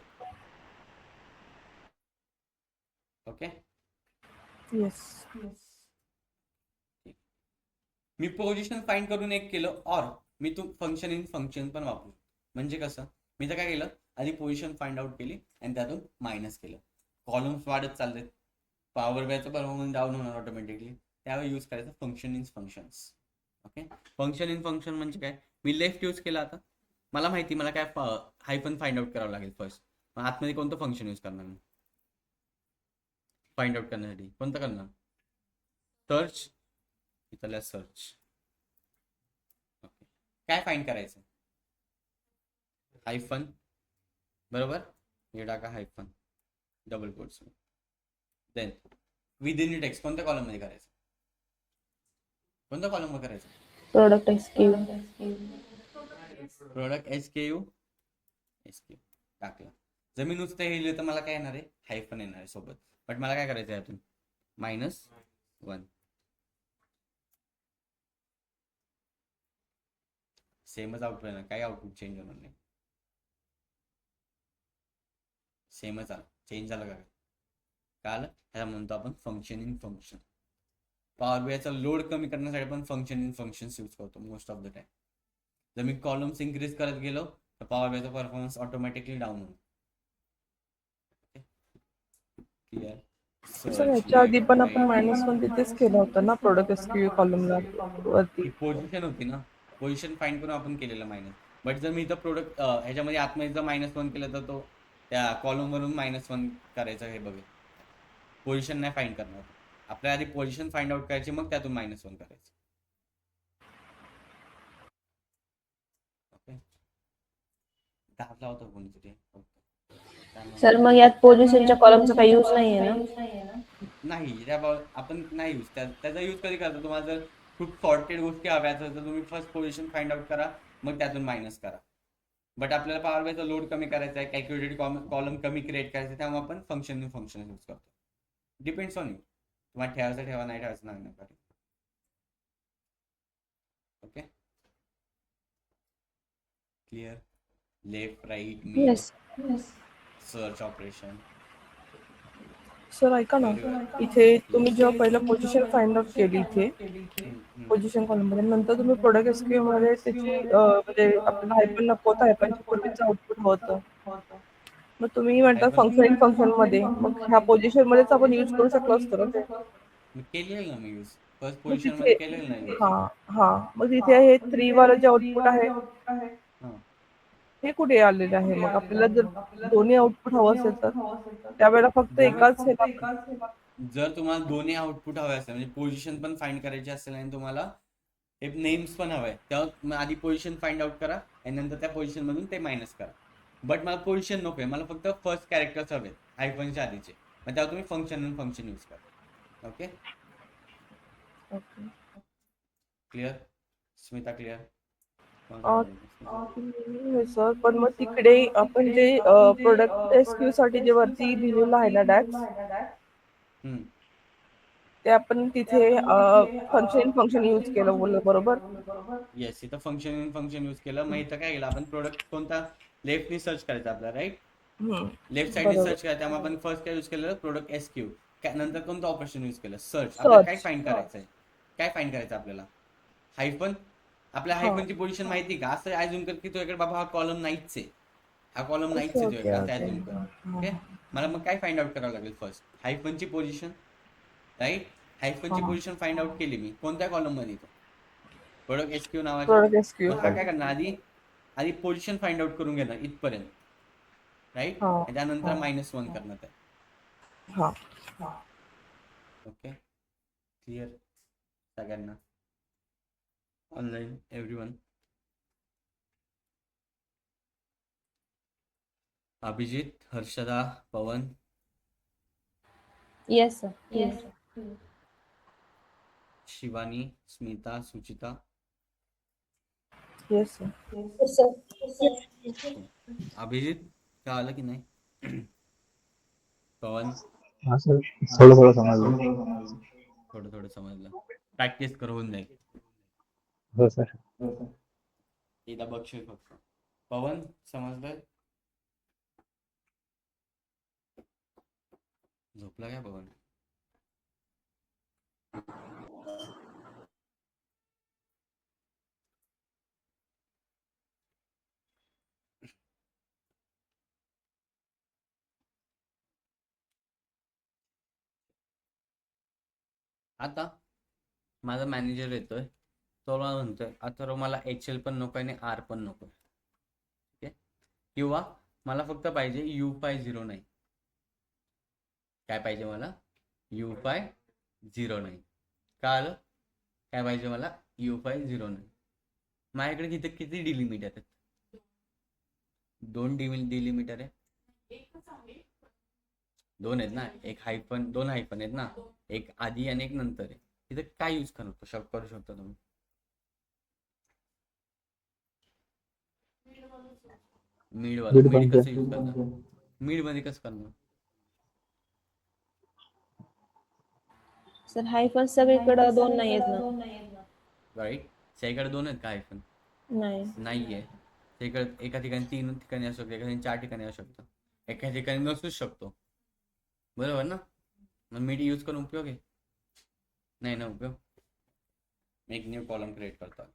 Okay, yes. मी पोझिशन फाइंड करून 1 केलं. और मी तू फंक्शन इन फंक्शन पण वापरू. म्हणजे कसं? मी तर काय केलं? आधी पोझिशन फाइंड आउट केली आणि त्यातून मायनस केलं. कॉलम्स वाढत चाललेत, पॉवर बॅचं परफॉर्मन्स डाऊन होणार ऑटोमॅटिकली. त्यावेळी यूज करायचं function in functions. Okay, function in function म्हणजे काय? मी लेफ्ट यूज केला. आता मला माहिती मला काय हायफन फाइंड आउट करावं लागेल फर्स्ट. मग आतमध्ये कोणतं फंक्शन यूज करणार मी फाइंड आउट करण्यासाठी? कोणतं करणार? सर्च. इथला सर्च. ओके, काय फाईंड करायचं? हायफन, बरोबर, हे टाका hyphen double quotes. Then within text कोणत्या कॉलम मध्ये करायचं? कोणत्या कॉलम मध्ये करायचं? Product SKU. प्रोडक्ट SKU टाकलं. जर मी नुसतं हे लिहिलं तर मला काय येणार आहे? हायफन येणार आहे सोबत. बट मला काय करायचं आहे यातून? -1. सेमच आउटपुट येणार, काही आउटपुट चेंज होणार नाही. सेमच आलं, चेंज झालं का? काल ह्याला म्हणतो आपण फंक्शन इन फंक्शन. पॉवर बीआयचा लोड कमी करण्यासाठी आपण फंक्शन इन फंक्शन यूज करतो मोस्ट ऑफ द टाइम. जर मी कॉलम्स इन्क्रीज करत गेलो तर पॉवर बीआयचा परफॉर्मन्स ऑटोमॅटिकली डाऊन होतो. क्लिअर? सर याच्या आधी पण आपण -1 तिथेच केलं होतं ना प्रोडक्ट SKU कॉलमला वरती. ही पोझिशन होती ना, पोझिशन फाईंड करून आपण केलेलं मायनस. बट जर मी इथं प्रोडक्ट ह्याच्यामध्ये आतमध्ये जर -1 केलं तर तो त्या कॉलम वरून -1 करायचं. हे बघा, पोझिशन नाही फाईंड करणार. आपल्या आधी पोझिशन फाइंड आउट करायची, मग त्यातून -1 करायचं. ओके, दाबला होता कोणीतरी. सर मग यात पोझिशनच्या कॉलमचा काही यूज नाहीये ना? नाही, आपण नाही यूज त्याचा यूज कधी करतो? तुम्हाला जर खूप सॉर्टेड गोष्टी हव्या तर तुम्ही फर्स्ट पोझिशन फाइंड आउट करा, मग त्यातून मायनस करा. बट आपल्याला पॉवर बीआयचा लोड कमी करायचा आहे, कॅल्क्युलेटेड कॉलम कमी क्रिएट करायचं, त्यामुळे आपण फंक्शन यूज करतो. डिपेंड्स ऑन यू, तुम्हाला ठेवायचं ठेवा, नाही ठेवायचं नाही नका. Okay, clear? Left, right, mid, search operation. Sir ऐका ना, इथे तुम्ही जेव्हा पहिला पोझिशन फाइंड आउट केली इथे पोझिशन कॉलम मध्ये, नंतर तुम्ही प्रोडक्ट SKU मध्ये त्याची म्हणजे आपल्याला हायफन नको होतं, हायफनच्या पूर्वीचं आउटपुट होतं. मग तुम्ही म्हणता फंक्शन इन फंक्शन मध्ये, मग ह्या पोझिशन मध्येच आपण यूज करू शकलो असतो ना ते. केलेलं ना मी यूज, फर्स्ट मग पोझिशन तिथे मध्ये केलेलं नाही यूज. मग तिथे हे 3 वाला जे आउटपुट आहे हे कुठे आलेलं आहे? मग आपल्याला जर दोन्ही आउटपुट हवं असेल तर त्यावेळेला फक्त एकाच हे जर तुम्हाला दोन्ही आउटपुट हवे असेल, म्हणजे पोझिशन पण फाइंड करायची असेल आणि तुम्हाला नेम्स पण हवे, तेव्हा आधी पोझिशन फाइंड आउट करा आणि नंतर त्या पोझिशन मधून ते मायनस करा. बट मला पोझिशन नको आहे, मला फक्त फर्स्ट कॅरेक्टर्स हवे हायफनच्या आधीचे, मग तेव्हा तुम्ही फंक्शन यूज करा. Okay, clear? Smita clear? Sir पण मग तिकडे आपण जे प्रोडक्ट SKU साठी जे वरती लिहिलेलं आहे ना डॅक्स, ते आपण तिथे फंक्शन यूज केलं बोललं, बरोबर? येस, इथं फंक्शन इन फंक्शन यूज केलं. मग इथं काय केलं आपण? प्रोडक्ट कोणता लेफ्टनी सर्च करायचा आपला, राईट? लेफ्ट साइडनी सर्च करायचं, त्यामुळे आपण फर्स्ट काय यूज केलं? Product SKU. नंतर कोणतं ऑपरेशन यूज केलं? सर्च. आपल्याला काय फाइंड करायचं आहे? काय फाइंड करायचं आपल्याला? हायफन. आपल्या हायफनची पोझिशन माहिती का? असं ॲज्युम कर की तुझ्याकडे बाबा हा कॉलम नाहीच आहे, हा कॉलम नाहीच आहे तुझ्याकडे, असं ॲज्युम कर. ओके, मला मग काय फाइंड आउट करावं लागेल? फर्स्ट हायफनची पोझिशन, राईट? हायफनची पोझिशन फाइंड आउट केली मी, कोणत्या कॉलम मध्ये? तो प्रोडक्ट SKU नावाच्या. मग हा काय करणार? आधी पोझिशन फाइंड आउट करून घेणार इथपर्यंत, राईट? त्यानंतर -1 करणार आहे. ओके, क्लिअर सगळ्यांना? Online everyone? Abhijit, Harshada, Pawan? Yes sir. Shivani, Smita, Suchita? Yes sir. Abhijit काय आलं की नाही? पवन? हाँ सर, थोडं थोडं समजलं. थोडं समजलं. प्रॅक्टिस करून जाईल. हो सर. एकदा बघशील फक्त. पवन समजलंय? झोपला काय पवन? आता माझा मॅनेजर येतोय, तो मला म्हणतोय आता मला HL पण नको आणि R पण नको, ठीक आहे? किंवा मला फक्त पाहिजे U509. काय पाहिजे मला? U509. काय आलं? काय पाहिजे मला? U509. माझ्याकडे किती डिलिमिटर आहेत? 2 डिलिमिटर आहे. 2 आहेत ना, एक हायफन, 2 हायफन आहेत ना, एक आधी आणि एक नंतर आहे. तिथे काय यूज करू शकता तुम्ही? मिड Mid मिड पण कसं यूज करणार? मिड मध्ये कसं करणार? सर हायफन सगळीकडे 2 नाही आहेत ना. राईट. त्याकडे 2 आहेत का हायफन? नाही. नाहीये. त्याकडे एका ठिकाणी 3 ठिकाणी असू शकतो, एका ठिकाणी 4 ठिकाणी असू शकतो, एका ठिकाणी नसूच शकतो. बरोबर ना? मग मिड यूज करून उपयोग आहे? नाही ना उपयोग. मी एक न्यू कॉलम क्रिएट करतो.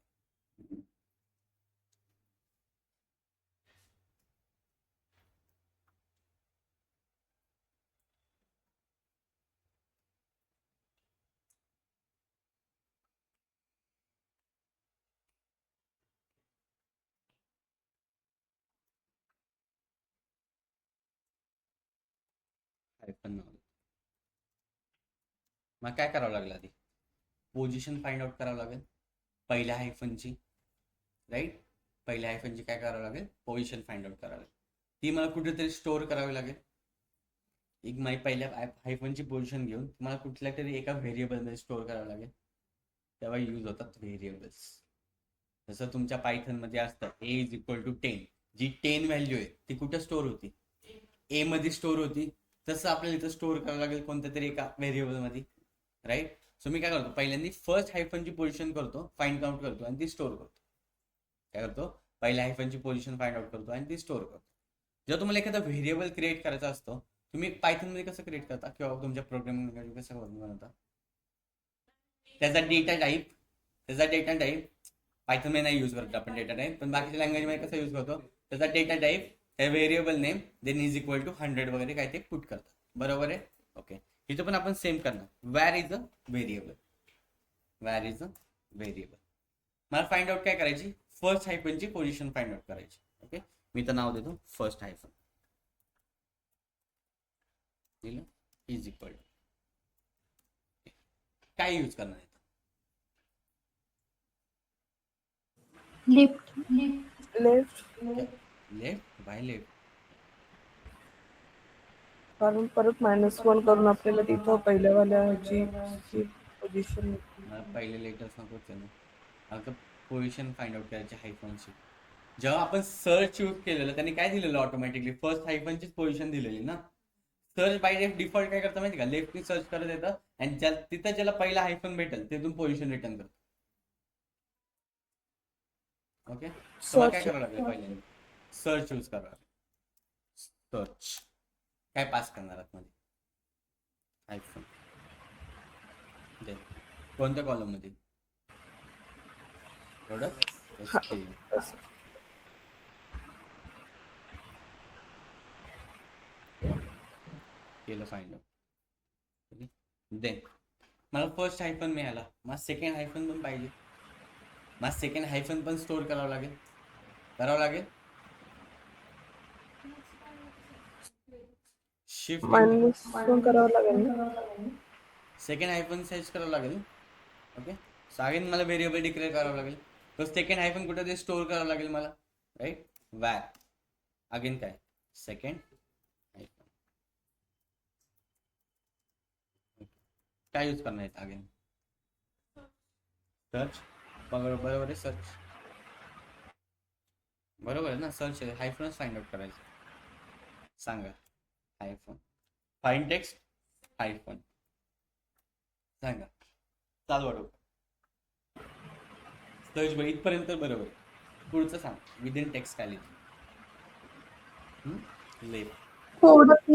हायफन नाव. मग काय करावं लागलं आधी? पोझिशन फाइंड आउट करावं लागेल पहिल्या हायफनची. राईट. पहिल्या हायफनची काय करावं लागेल? पोझिशन फाइंड आउट करावं लागेल. ती मला कुठेतरी स्टोअर करावी लागेल. एक माझी पहिल्या हायफनची पोझिशन घेऊन तुम्हाला कुठल्या तरी एका व्हेरिएबलमध्ये स्टोअर करावं लागेल. तेव्हा यूज होतात व्हेरिएबल्स. जसं तुमच्या पायथनमध्ये असतं a=10. जी 10 व्हॅल्यू आहे ती कुठे स्टोअर होती? ए मध्ये स्टोअर होती. तसं आपल्याला इथं स्टोअर करावं लागेल कोणत्या तरी एका व्हेरिएबलमध्ये. राईट. सो मी काय करतो, पहिल्यांदा फर्स्ट हायफनची पोझिशन करतो, फाइंड काउंट करतो आणि ती स्टोअर करतो. काय करतो? पहिल्या हायफनची पोझिशन फाइंड आउट करतो आणि ती स्टोअर करतो. जेव्हा तुम्हाला एखादा व्हेरिएबल क्रिएट करायचा असतो, तुम्ही पायथनमध्ये कसं क्रिएट करता किंवा तुमच्या प्रोग्रामिंग कसं बनवता? त्याचा डेटा टाईप पायथनमध्ये नाही यूज करतो आपण डेटा टाईप, पण बाकीच्या लँग्वेजमध्ये कसं यूज करतो? त्याचा डेटा टाईप, त्या variable name, then is equal to 100 वगैरे काय ते पुट करतात. बरोबर आहे? ओके. इथं पण आपण सेम करणार. Where is a variable. मला फाइंड आउट काय करायची? फर्स्ट हायफनची पोझिशन फाइंड आउट करायची. ओके. मी तर नाव देतो फर्स्ट हायफन. दिलं इज इक्वल टू काय यूज करणार आहे? लेफ्ट. लेफ्ट. By left. कारण परत -1 करून आपल्याला तिथं पहिल्यावाल्या ह्याची पोझिशन. मला पहिले लेटर्स नकोच आहे ना. आता पोझिशन फाइंड आउट करायची हायफनची. जेव्हा आपण सर्च यूज केलेलं त्यांनी काय दिलेलं? ऑटोमॅटिकली फर्स्ट हायफनचीच पोझिशन दिलेली ना. सर्च बाय डिफॉल्ट काय करतं माहिती का? लेफ्टनी सर्च करत येतं आणि तिथं ज्याला पहिला हायफन भेटेल तिथून पोझिशन रिटर्न करतो. ओके. मला काय करावं लागेल? पहिल्यांदा सर्च यूज करावं लागेल. सर्च काय पास करणार आहात मध्ये? हायफन. कोणत्या कॉलम मध्ये? प्रोडक्ट केलं फाइंड आउट. देन मला फर्स्ट हायफन मिळाला. मला सेकंड हायफन पण पाहिजे. मला सेकंड हायफन पण स्टोअर करावं लागेल. शिफ्ट -1 करावं लागेल ना. सेकंड हायफन सर्च करावं लागेल. ओके. सो अगेन मला व्हेरिएबल डिक्लेअर करावं लागेल. तो सेकंड हायफन कुठे ते स्टोअर करावं लागेल मला. राईट. व्हॅर अगेन काय? Second hyphen. काय यूज करणार आहे अगेन? सर्च. बरोबर आहे. सर्च बरोबर आहे ना. सर्च हायफनच फाइंड आउट करायचं. सांगा. Hyphen find text hyphen. सांगा. चालू वाटव. सर्च बघ इथपर्यंत बरोबर. पुढचं सांग. विदिन टेक्स्ट काय लिहिलं? Left. Product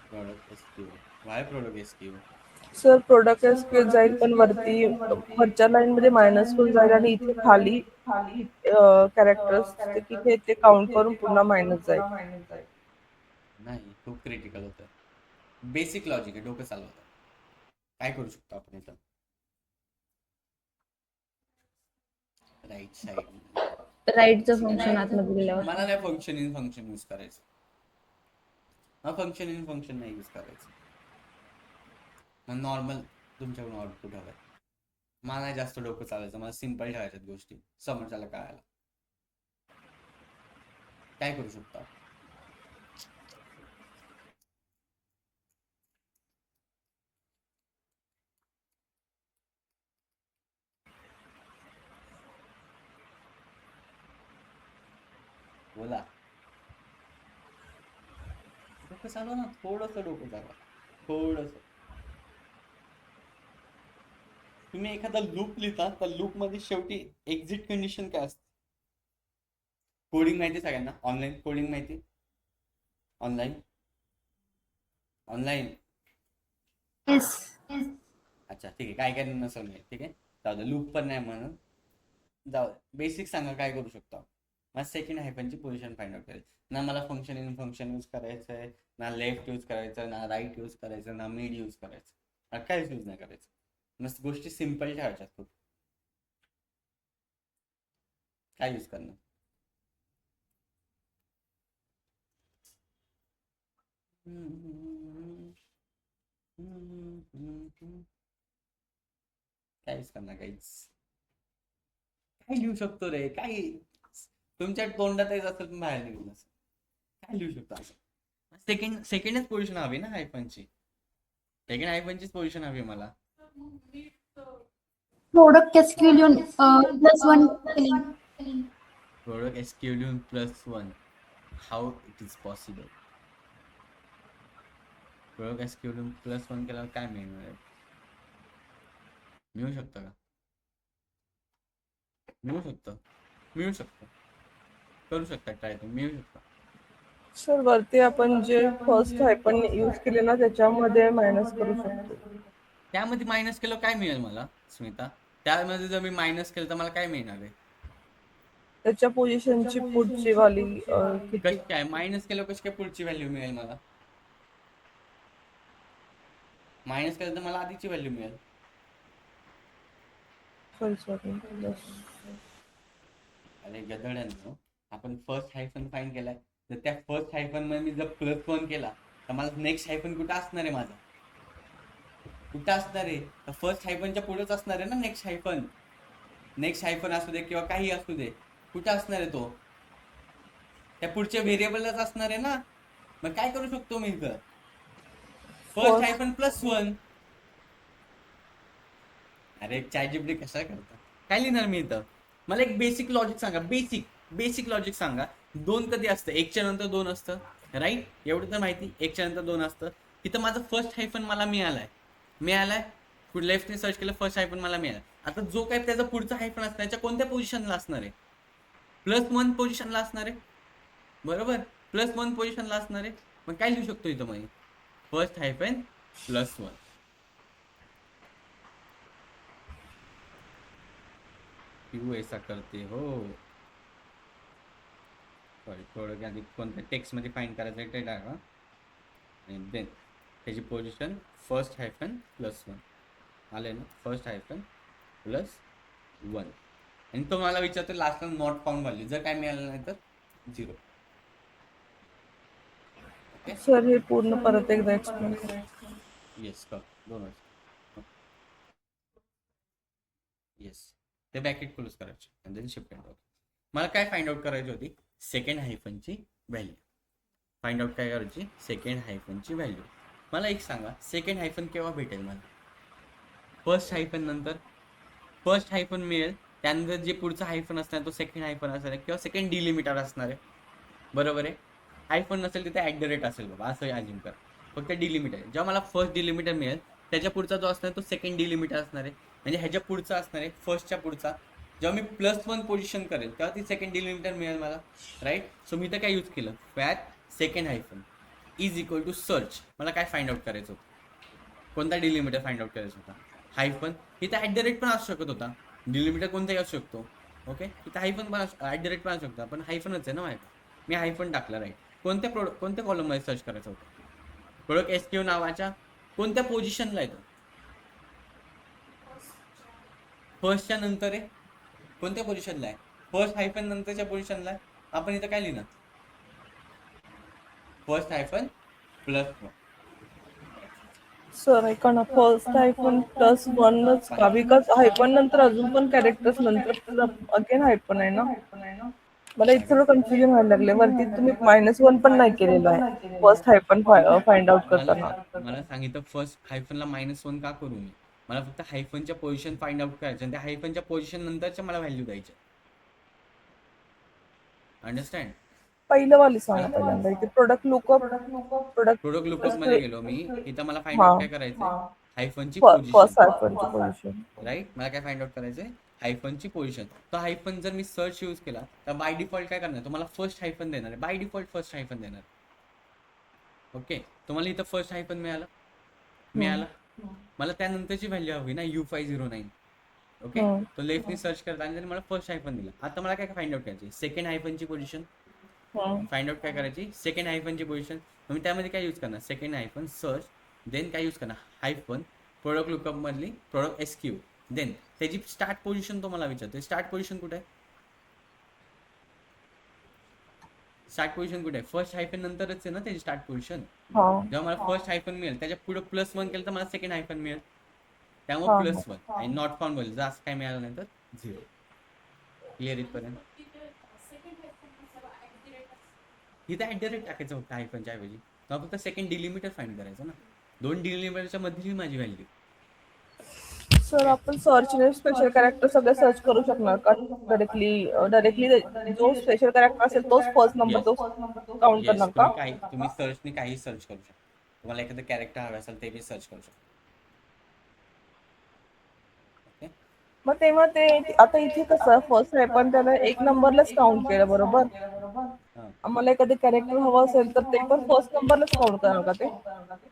product SQ. Y product SQ? Sir product SQL जाईल पण वरच्या लाईन मध्ये -1 जाईल आणि इथे खाली कॅरेक्टर्स तिथे ते काउंट करून पुन्हा मायनस जाईल. नाही. खूप क्रिटिकल होतं. बेसिक लॉजिक आहे. डोकं चालवतं. काय करू शकतो आपण इथं? Right side. राईटचं फंक्शन आतमध्ये दिल्यावर. मला नाही फंक्शन यूज करायचं. हा फंक्शन नाही यूज करायचं. मग नॉर्मल तुमच्याकडून आउटपुट हवंय. मला नाही जास्त डोकं चालायचं, मला सिंपल ठेवायच्यात गोष्टी, समोरच्याला कळायला. काय करू शकता? बोला. डोकं चालवा ना, थोडंसं डोकं चालवा, थोडंसं. तुम्ही एखादा लूप लिहिता, त्या लूप मध्ये शेवटी एक्झिट कंडिशन काय असते? कोडिंग माहिती सगळ्यांना? ऑनलाईन कोडिंग माहिती? Online online Yes. अच्छा ठीक आहे, काय काय नसेल माहिती, ठीक आहे, जाऊ दे, लूप पण नाही म्हणून जाऊ दे. बेसिक सांगा काय करू शकतो. मला सेकंड हायफनची पोझिशन फाइंड आउट करायची. ना मला फंक्शन इन फंक्शन यूज करायचं आहे, ना लेफ्ट यूज करायचं, ना राईट यूज करायचं, ना मिड यूज करायचं, ना काहीच यूज नाही करायचं. मस्त गोष्टी सिंपल ठेवायच्यात खूप. काय यूज करणार? काय यूज करणार? काहीच. काय लिहू शकतो रे? काय तुमच्या तोंडात येत असेल पण बाहेर निघून असं काय लिहू शकतो असं? सेकंडच पोझिशन हवी ना आयफोनची. सेकंड आयफोनचीच पोझिशन हवी मला. Product SQL +1 filling. Product SQL +1. How it is possible? Product SQL +1 केल्यावर काय मिळणार? मिळू शकतं का? मिळू शकतं. करू शकता ट्राय, तुम्ही मिळू शकता. सर वरती आपण जे फर्स्ट हायफन यूज केले ना त्याच्यामध्ये मायनस करू शकतो. त्यामध्ये मायनस केलं काय मिळेल मला स्मिता? त्यामध्ये जर मी मायनस केलं तर मला काय मिळणार आहे? त्याच्या पोझिशनची पुढची वाली किती? कशी काय मायनस केलं, कशी काय पुढची व्हॅल्यू मिळेल मला? मायनस केलं तर मला आधीची व्हॅल्यू मिळेल. सॉरी अरे गधड्यांनो, आपण फर्स्ट हायफन फाइंड केलाय, तर त्या फर्स्ट हायफन मध्ये मी जर +1 केला तर मला नेक्स्ट हायफन कुठं असणार आहे? माझा कुठं असणार आहे? तर फर्स्ट हायफनच्या पुढेच असणार आहे ना नेक्स्ट हायफन. नेक्स्ट हायफन असू दे किंवा काही असू दे, कुठं असणार आहे तो? त्या पुढच्या व्हेरिएबलच असणार आहे ना. मग काय करू शकतो मी इथं? First hyphen +1. अरे चॅटजीपीटी कशा करता? काय लिहिणार मी इथं? मला एक बेसिक लॉजिक सांगा. बेसिक लॉजिक सांगा. 2 कधी असतं? 1च्या नंतर 2 असतं, राईट? एवढं तर माहिती, 1च्या नंतर 2 असतं. तिथं माझं फर्स्ट हायफन मला मिळालाय. लेफ्टने सर्च केलं, फर्स्ट हायफन मला मिळाला. आता जो काय त्याचा पुढचा हायफन असणार, त्याच्या कोणत्या पोझिशनला असणार आहे? +1 पोझिशनला असणार आहे, बरोबर? +1 पोझिशनला असणार आहे. मग काय लिहू शकतो इथं मग? First hyphen +1. क्यों ऐसा करते हो? सॉरी, थोडं आधी कोणत्या टेक्स्टमध्ये फाईंड करायचं ते टाका आणि देन त्याची पोझिशन फर्स्ट हायफन +1 आले ना. फर्स्ट हायफन +1 आणि तो मला विचारतो लास्टला नॉट फाउंड व्हॅल्यू. जर काय मिळालं नाही तर 0. ओके सर हे पूर्ण परत एकदा एक्सप्लेन करा. येस कर 2 वर्ष. येस, ते ब्रॅकेट क्लोज करायचे आणि देन शिफ्ट आउट. मला काय फाइंड आउट करायची होती? सेकंड हायफनची व्हॅल्यू फाइंड आउट काय करायची? सेकंड हायफनची व्हॅल्यू. मला एक सांगा, सेकंड हायफन केव्हा भेटेल मला? फर्स्ट हायफन नंतर. फर्स्ट हायफन मिळेल, त्यानंतर जे पुढचा हायफन असणार तो सेकंड हायफन असणार आहे किंवा सेकंड डिलिमिटर असणार आहे, बरोबर आहे? हायफन नसेल तिथे @ असेल बाबा, असं अज्युम करा. फक्त डिलिमिटर. जेव्हा मला फर्स्ट डिलिमिटर मिळेल, त्याच्या पुढचा जो असणार तो सेकंड डिलिमिटर असणार आहे. म्हणजे ह्याच्या पुढचा असणार आहे फर्स्टच्या पुढचा. जेव्हा मी +1 पोझिशन करेल तेव्हा ती सेकंड डिलिमिटर मिळेल मला, राईट? सो मी तर काय यूज केलं? Fat second hyphen is equal to search. मला काय फाइंड आउट करायचं होतं? कोणता डिलिमिटर फाइंड आउट करायचा होता? हायफन. इथं @ पण असू शकत होता. डिलिमिटर कोणताही असू शकतो, ओके? इथं हायफन पण @ पण असू शकतो, पण हायफनच आहे ना माझ्या. मी हायफन टाकलं, राईट? कोणत्या कॉलममध्ये सर्च करायचं होतं? प्रोडक्ट एसक्यू नावाच्या कोणत्या पोझिशनला येतो? फर्स्टच्या नंतर आहे. कोणत्या पोझिशनला आहे? फर्स्ट हायफन नंतरच्या पोझिशनला आहे. आपण इथं काय लिहिणार? First hyphen +1. सर ऐका ना, फर्स्ट हायफन प्लस वनच का? बिकॉज हायफन नंतर अजून पण कॅरेक्टर्स नंतर अगेन हायफन आहे ना. मला इथे थोडं कन्फ्युजन व्हायला लागले. वरती तुम्ही -1 पण नाही केलेलं आहे फर्स्ट हायफन फाइंड आउट करताना. मला सांगितलं फर्स्ट हायफनला -1 का करू मी? मला फक्त हायफनच्या पोझिशन फाइंड आउट करायचं आणि त्या हायफनच्या पोझिशन नंतरच्या मला व्हॅल्यू द्यायच्या. अंडरस्टँड? पहिलं वाली सांगा पहिल्यांदा. इथे प्रोडक्ट लुकअप प्रोडक्ट लुकअप मध्ये गेलो मी. इथं मला फाइंड हा आउट काय करायचंय? हायफनची पोझिशन. फर्स्ट हायफनची पोझिशन. राईट, मला काय फाइंड आउट करायचंय? हायफनची पोझिशन. तर हायफन जर मी सर्च यूज केला तर बाय डिफॉल्ट काय करणार? तुम्हाला फर्स्ट हायफन देणार आहे. बाय डिफॉल्ट फर्स्ट हायफन देणार. ओके, तुम्हाला इथं फर्स्ट हायफन मिळालं. मला त्यानंतरची व्हॅल्यू हवी ना, U509. ओके, तो लेफ्टनी सर्च करता आणि त्याने मला फर्स्ट हायफन दिला. आता मला काय फाइंड आउट करायची? सेकंड हायफनची पोझिशन फाइंड आउट काय करायची? Second हायफनची position. मी त्यामध्ये काय यूज करणार? सेकंड हायफन सर्च, देन काय यूज करणार? हायफन प्रोडक्ट लुकअप मधली प्रोडक्ट SQ, देन त्याची स्टार्ट पोझिशन तो मला विचारतोय. स्टार्ट पोझिशन कुठे आहे? स्टार्ट पोझिशन कुठे आहे? फर्स्ट हायफन नंतरच आहे ना त्याची स्टार्ट पोझिशन. जेव्हा मला फर्स्ट हायफन मिळेल त्याच्या पुढे +1 केलं तर मला सेकंड हायफन मिळेल. त्यामुळे +1 आणि नॉट फाउंड बोल जर असं काय मिळालं नाही तर 0. क्लिअर इथपर्यंत? इथं @ टाकायचं फक्त हायफनच्या ऐवजी. तेव्हा फक्त सेकंड डिलिमिटर फाइंड करायचं ना. 2 डिलिमिटरच्या मधली माझी व्हॅल्यू. सर आपण सर्चने स्पेशल कॅरेक्टर सगळे सर्च करू शकणार का? डायरेक्टली जो स्पेशल कॅरेक्टर असेल तोच फर्स्ट नंबर तो काउंट येस, करणार का? तुम्ही सर्चने काही सर्च करू शकता. तुम्हाला एखादं कॅरेक्टर हवं असेल ते बी सर्च करू शकता. ओके, मग तेव्हा ते आता इथे कसं फर्स्ट आहे पण त्याला 1 नंबरलाच काउंट केलं बरोबर. हां. आम्हाला एखादं कॅरेक्टर हवं असेल तर ते पण फर्स्ट नंबरलाच काउंट करणार का ते?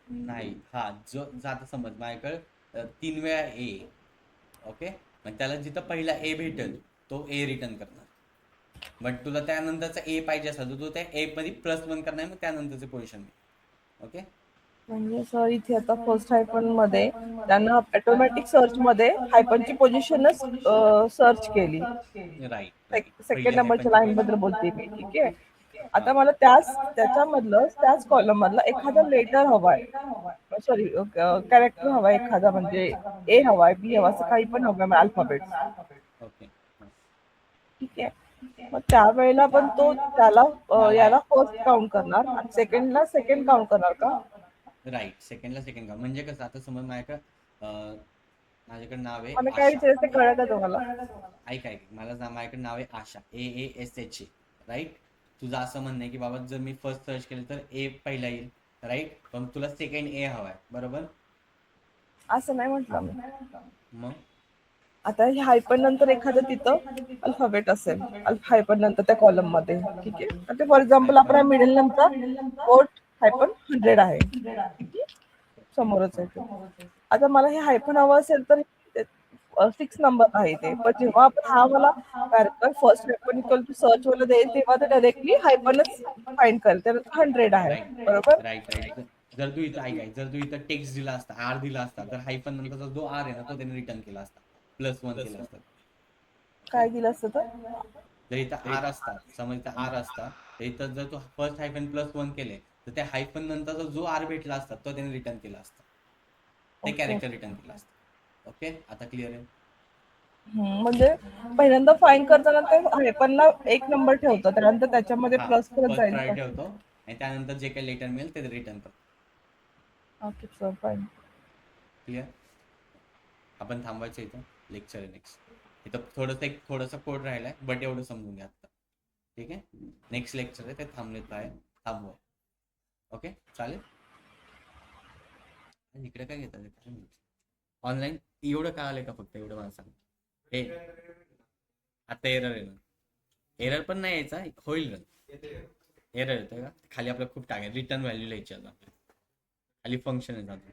नाही, हा जो आता समज माझ्याकडे 3 वेळा A. ओके, मग त्याला जिथं पहिला A भेटेल तो A रिटर्न करणार. बट तुला त्यानंतरचा A पाहिजे असेल तर तू त्या A मध्ये +1 करणार, मग त्यानंतरचे पोझिशन. ओके, म्हणजे सर इथे आता फर्स्ट हायफन मध्ये त्यांना ऑटोमॅटिक सर्च मध्ये हायफनची पोझिशनच सर्च केली. Right right. सेकंड पहिल्या नंबरच्या हायफनची लाईन बद्दल पोझिशन. बोलते मी. ठीक आहे. हां. आता मला त्याच्यामधलं त्याच कॉलम मधला एखादा लेटर हवाय, सॉरी कॅरेक्टर हवाय एखादा, म्हणजे A हवाय, B हवा, असं काही पण हवंय अल्फाबेट. ओके. ठीक आहे. मग त्यावेळेला पण तो त्याला याला फर्स्ट काउंट करणार आणि सेकंडला सेकंड काउंट करणार का? राईट, सेकंडला सेकंड का म्हणजे कसं? आता समज माझ्याकडे नाव आहे मला काय आशा. विचारायचं कळलं का तुम्हाला? मला माझ्याकडे नाव आहे आशा, AASH. राईट, तुझं असं म्हणणं आहे की बाबा जर मी फर्स्ट सर्च केलं तर A पहिला येईल. राईट, पण तुला सेकंड A हवाय बरोबर. असं नाही म्हटलं मी. मग आता हे हायपन नंतर एखादं तिथं अल्फाबेट असेल हायपन नंतर त्या कॉलम मध्ये. ठीक आहे. आता फॉर एक्झाम्पल आपला मिडल नेमचा -100 आहे. ठीक आहे, समोरच आहे ते. आता मला हे हायपन हवं असेल तर 6 नंबर आहे ते, पण जेव्हा आपण हा मला character first hyphen equal to search वाला देईल तेव्हा ते डायरेक्टली हायपनच फाइंड करेल. त्यानंतर 100 आहे बरोबर. राईट. जर तू इथं टेक्स्ट दिला असता, R दिला असता, तर हायफन नंतरचा जो R आहे ना तो त्याने रिटर्न केला असता, +1 केला असता. काय दिलं असतं तर? जर इथं R असता, समज इथं R असता, तर इथं जर तू फर्स्ट हायफन +1 केले तर त्या हायफन नंतरचा जो R भेटला असता तो त्याने रिटर्न केला असता, ते कॅरेक्टर रिटर्न केला असतं. ओके, आता क्लिअर आहे? म्हणजे पहिल्यांदा फाईन करताना ते हायपनला 1 नंबर ठेवतो, त्यानंतर त्याच्यामध्ये प्लस करत फर्स्ट जाईल प्रायोरिटी का? ठेवतो आणि त्यानंतर जे काही लेटर मिळेल ते रिटर्न करतो. Okay sir, fine. क्लिअर? आपण थांबायचं इथं, लेक्चर आहे नेक्स्ट. इथं थोडंसं कोड राहिलाय, बट एवढं समजून घ्या आता. ठीक आहे, नेक्स्ट लेक्चर आहे ते थांबवा. ओके, चालेल. इकडे काय घेतात काय माहिती ऑनलाईन एवढं काय आलंय का? फक्त एवढं मला सांग. हे आता एरर पण नाही यायचा, होईल रन. एरर येतोय का? खाली आपल्याला खूप टाकाय रिटर्न व्हॅल्यू लिहायची आता खाली फंक्शन आहे जातो.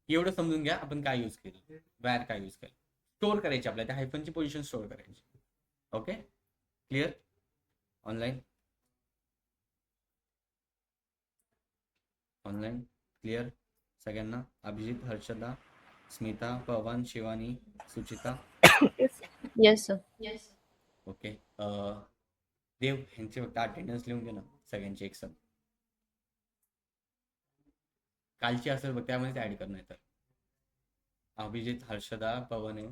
एवढं समजून घ्या आपण काय यूज केलं, वॅर काय यूज केलं. स्टोअर करायची आपल्याला त्या हायफनची पोझिशन स्टोअर करायची. Okay, clear? ऑनलाईन क्लिअर सगळ्यांना? Abhijit, Harshada, Smita, Pawan, Shivani, Suchita. Yes sir. Okay, Dev ह्यांचे फक्त अटेंडन्स लिहून घे ना सगळ्यांची एक कालची असेल बघ त्यामध्येच ऍड कर. नाही तर अभिजित, हर्षदा, पवन आहे,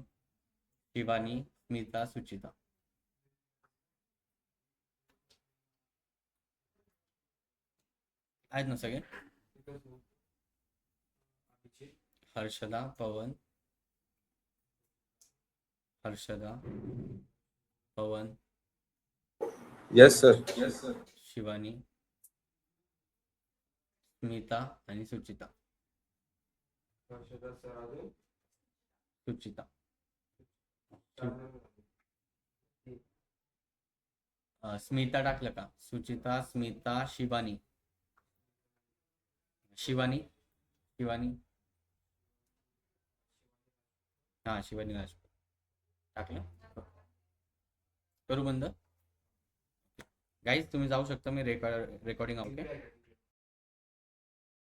शिवानी, स्मिता, सुचिता. आहेत ना सगळे? हर्षदा, पवन, हर्षदा, पवन, येस सर. शिवानी, स्मिता आणि सुचिता. सुचिता. स्मिता टाकलं का? सुचिता, स्मिता, शिवानी. शिवानी शिवानी हा शिवानी राजपूत टाकलं. करू बंद. गाईज तुम्ही जाऊ शकता. मी रेकॉर्डिंग ओके.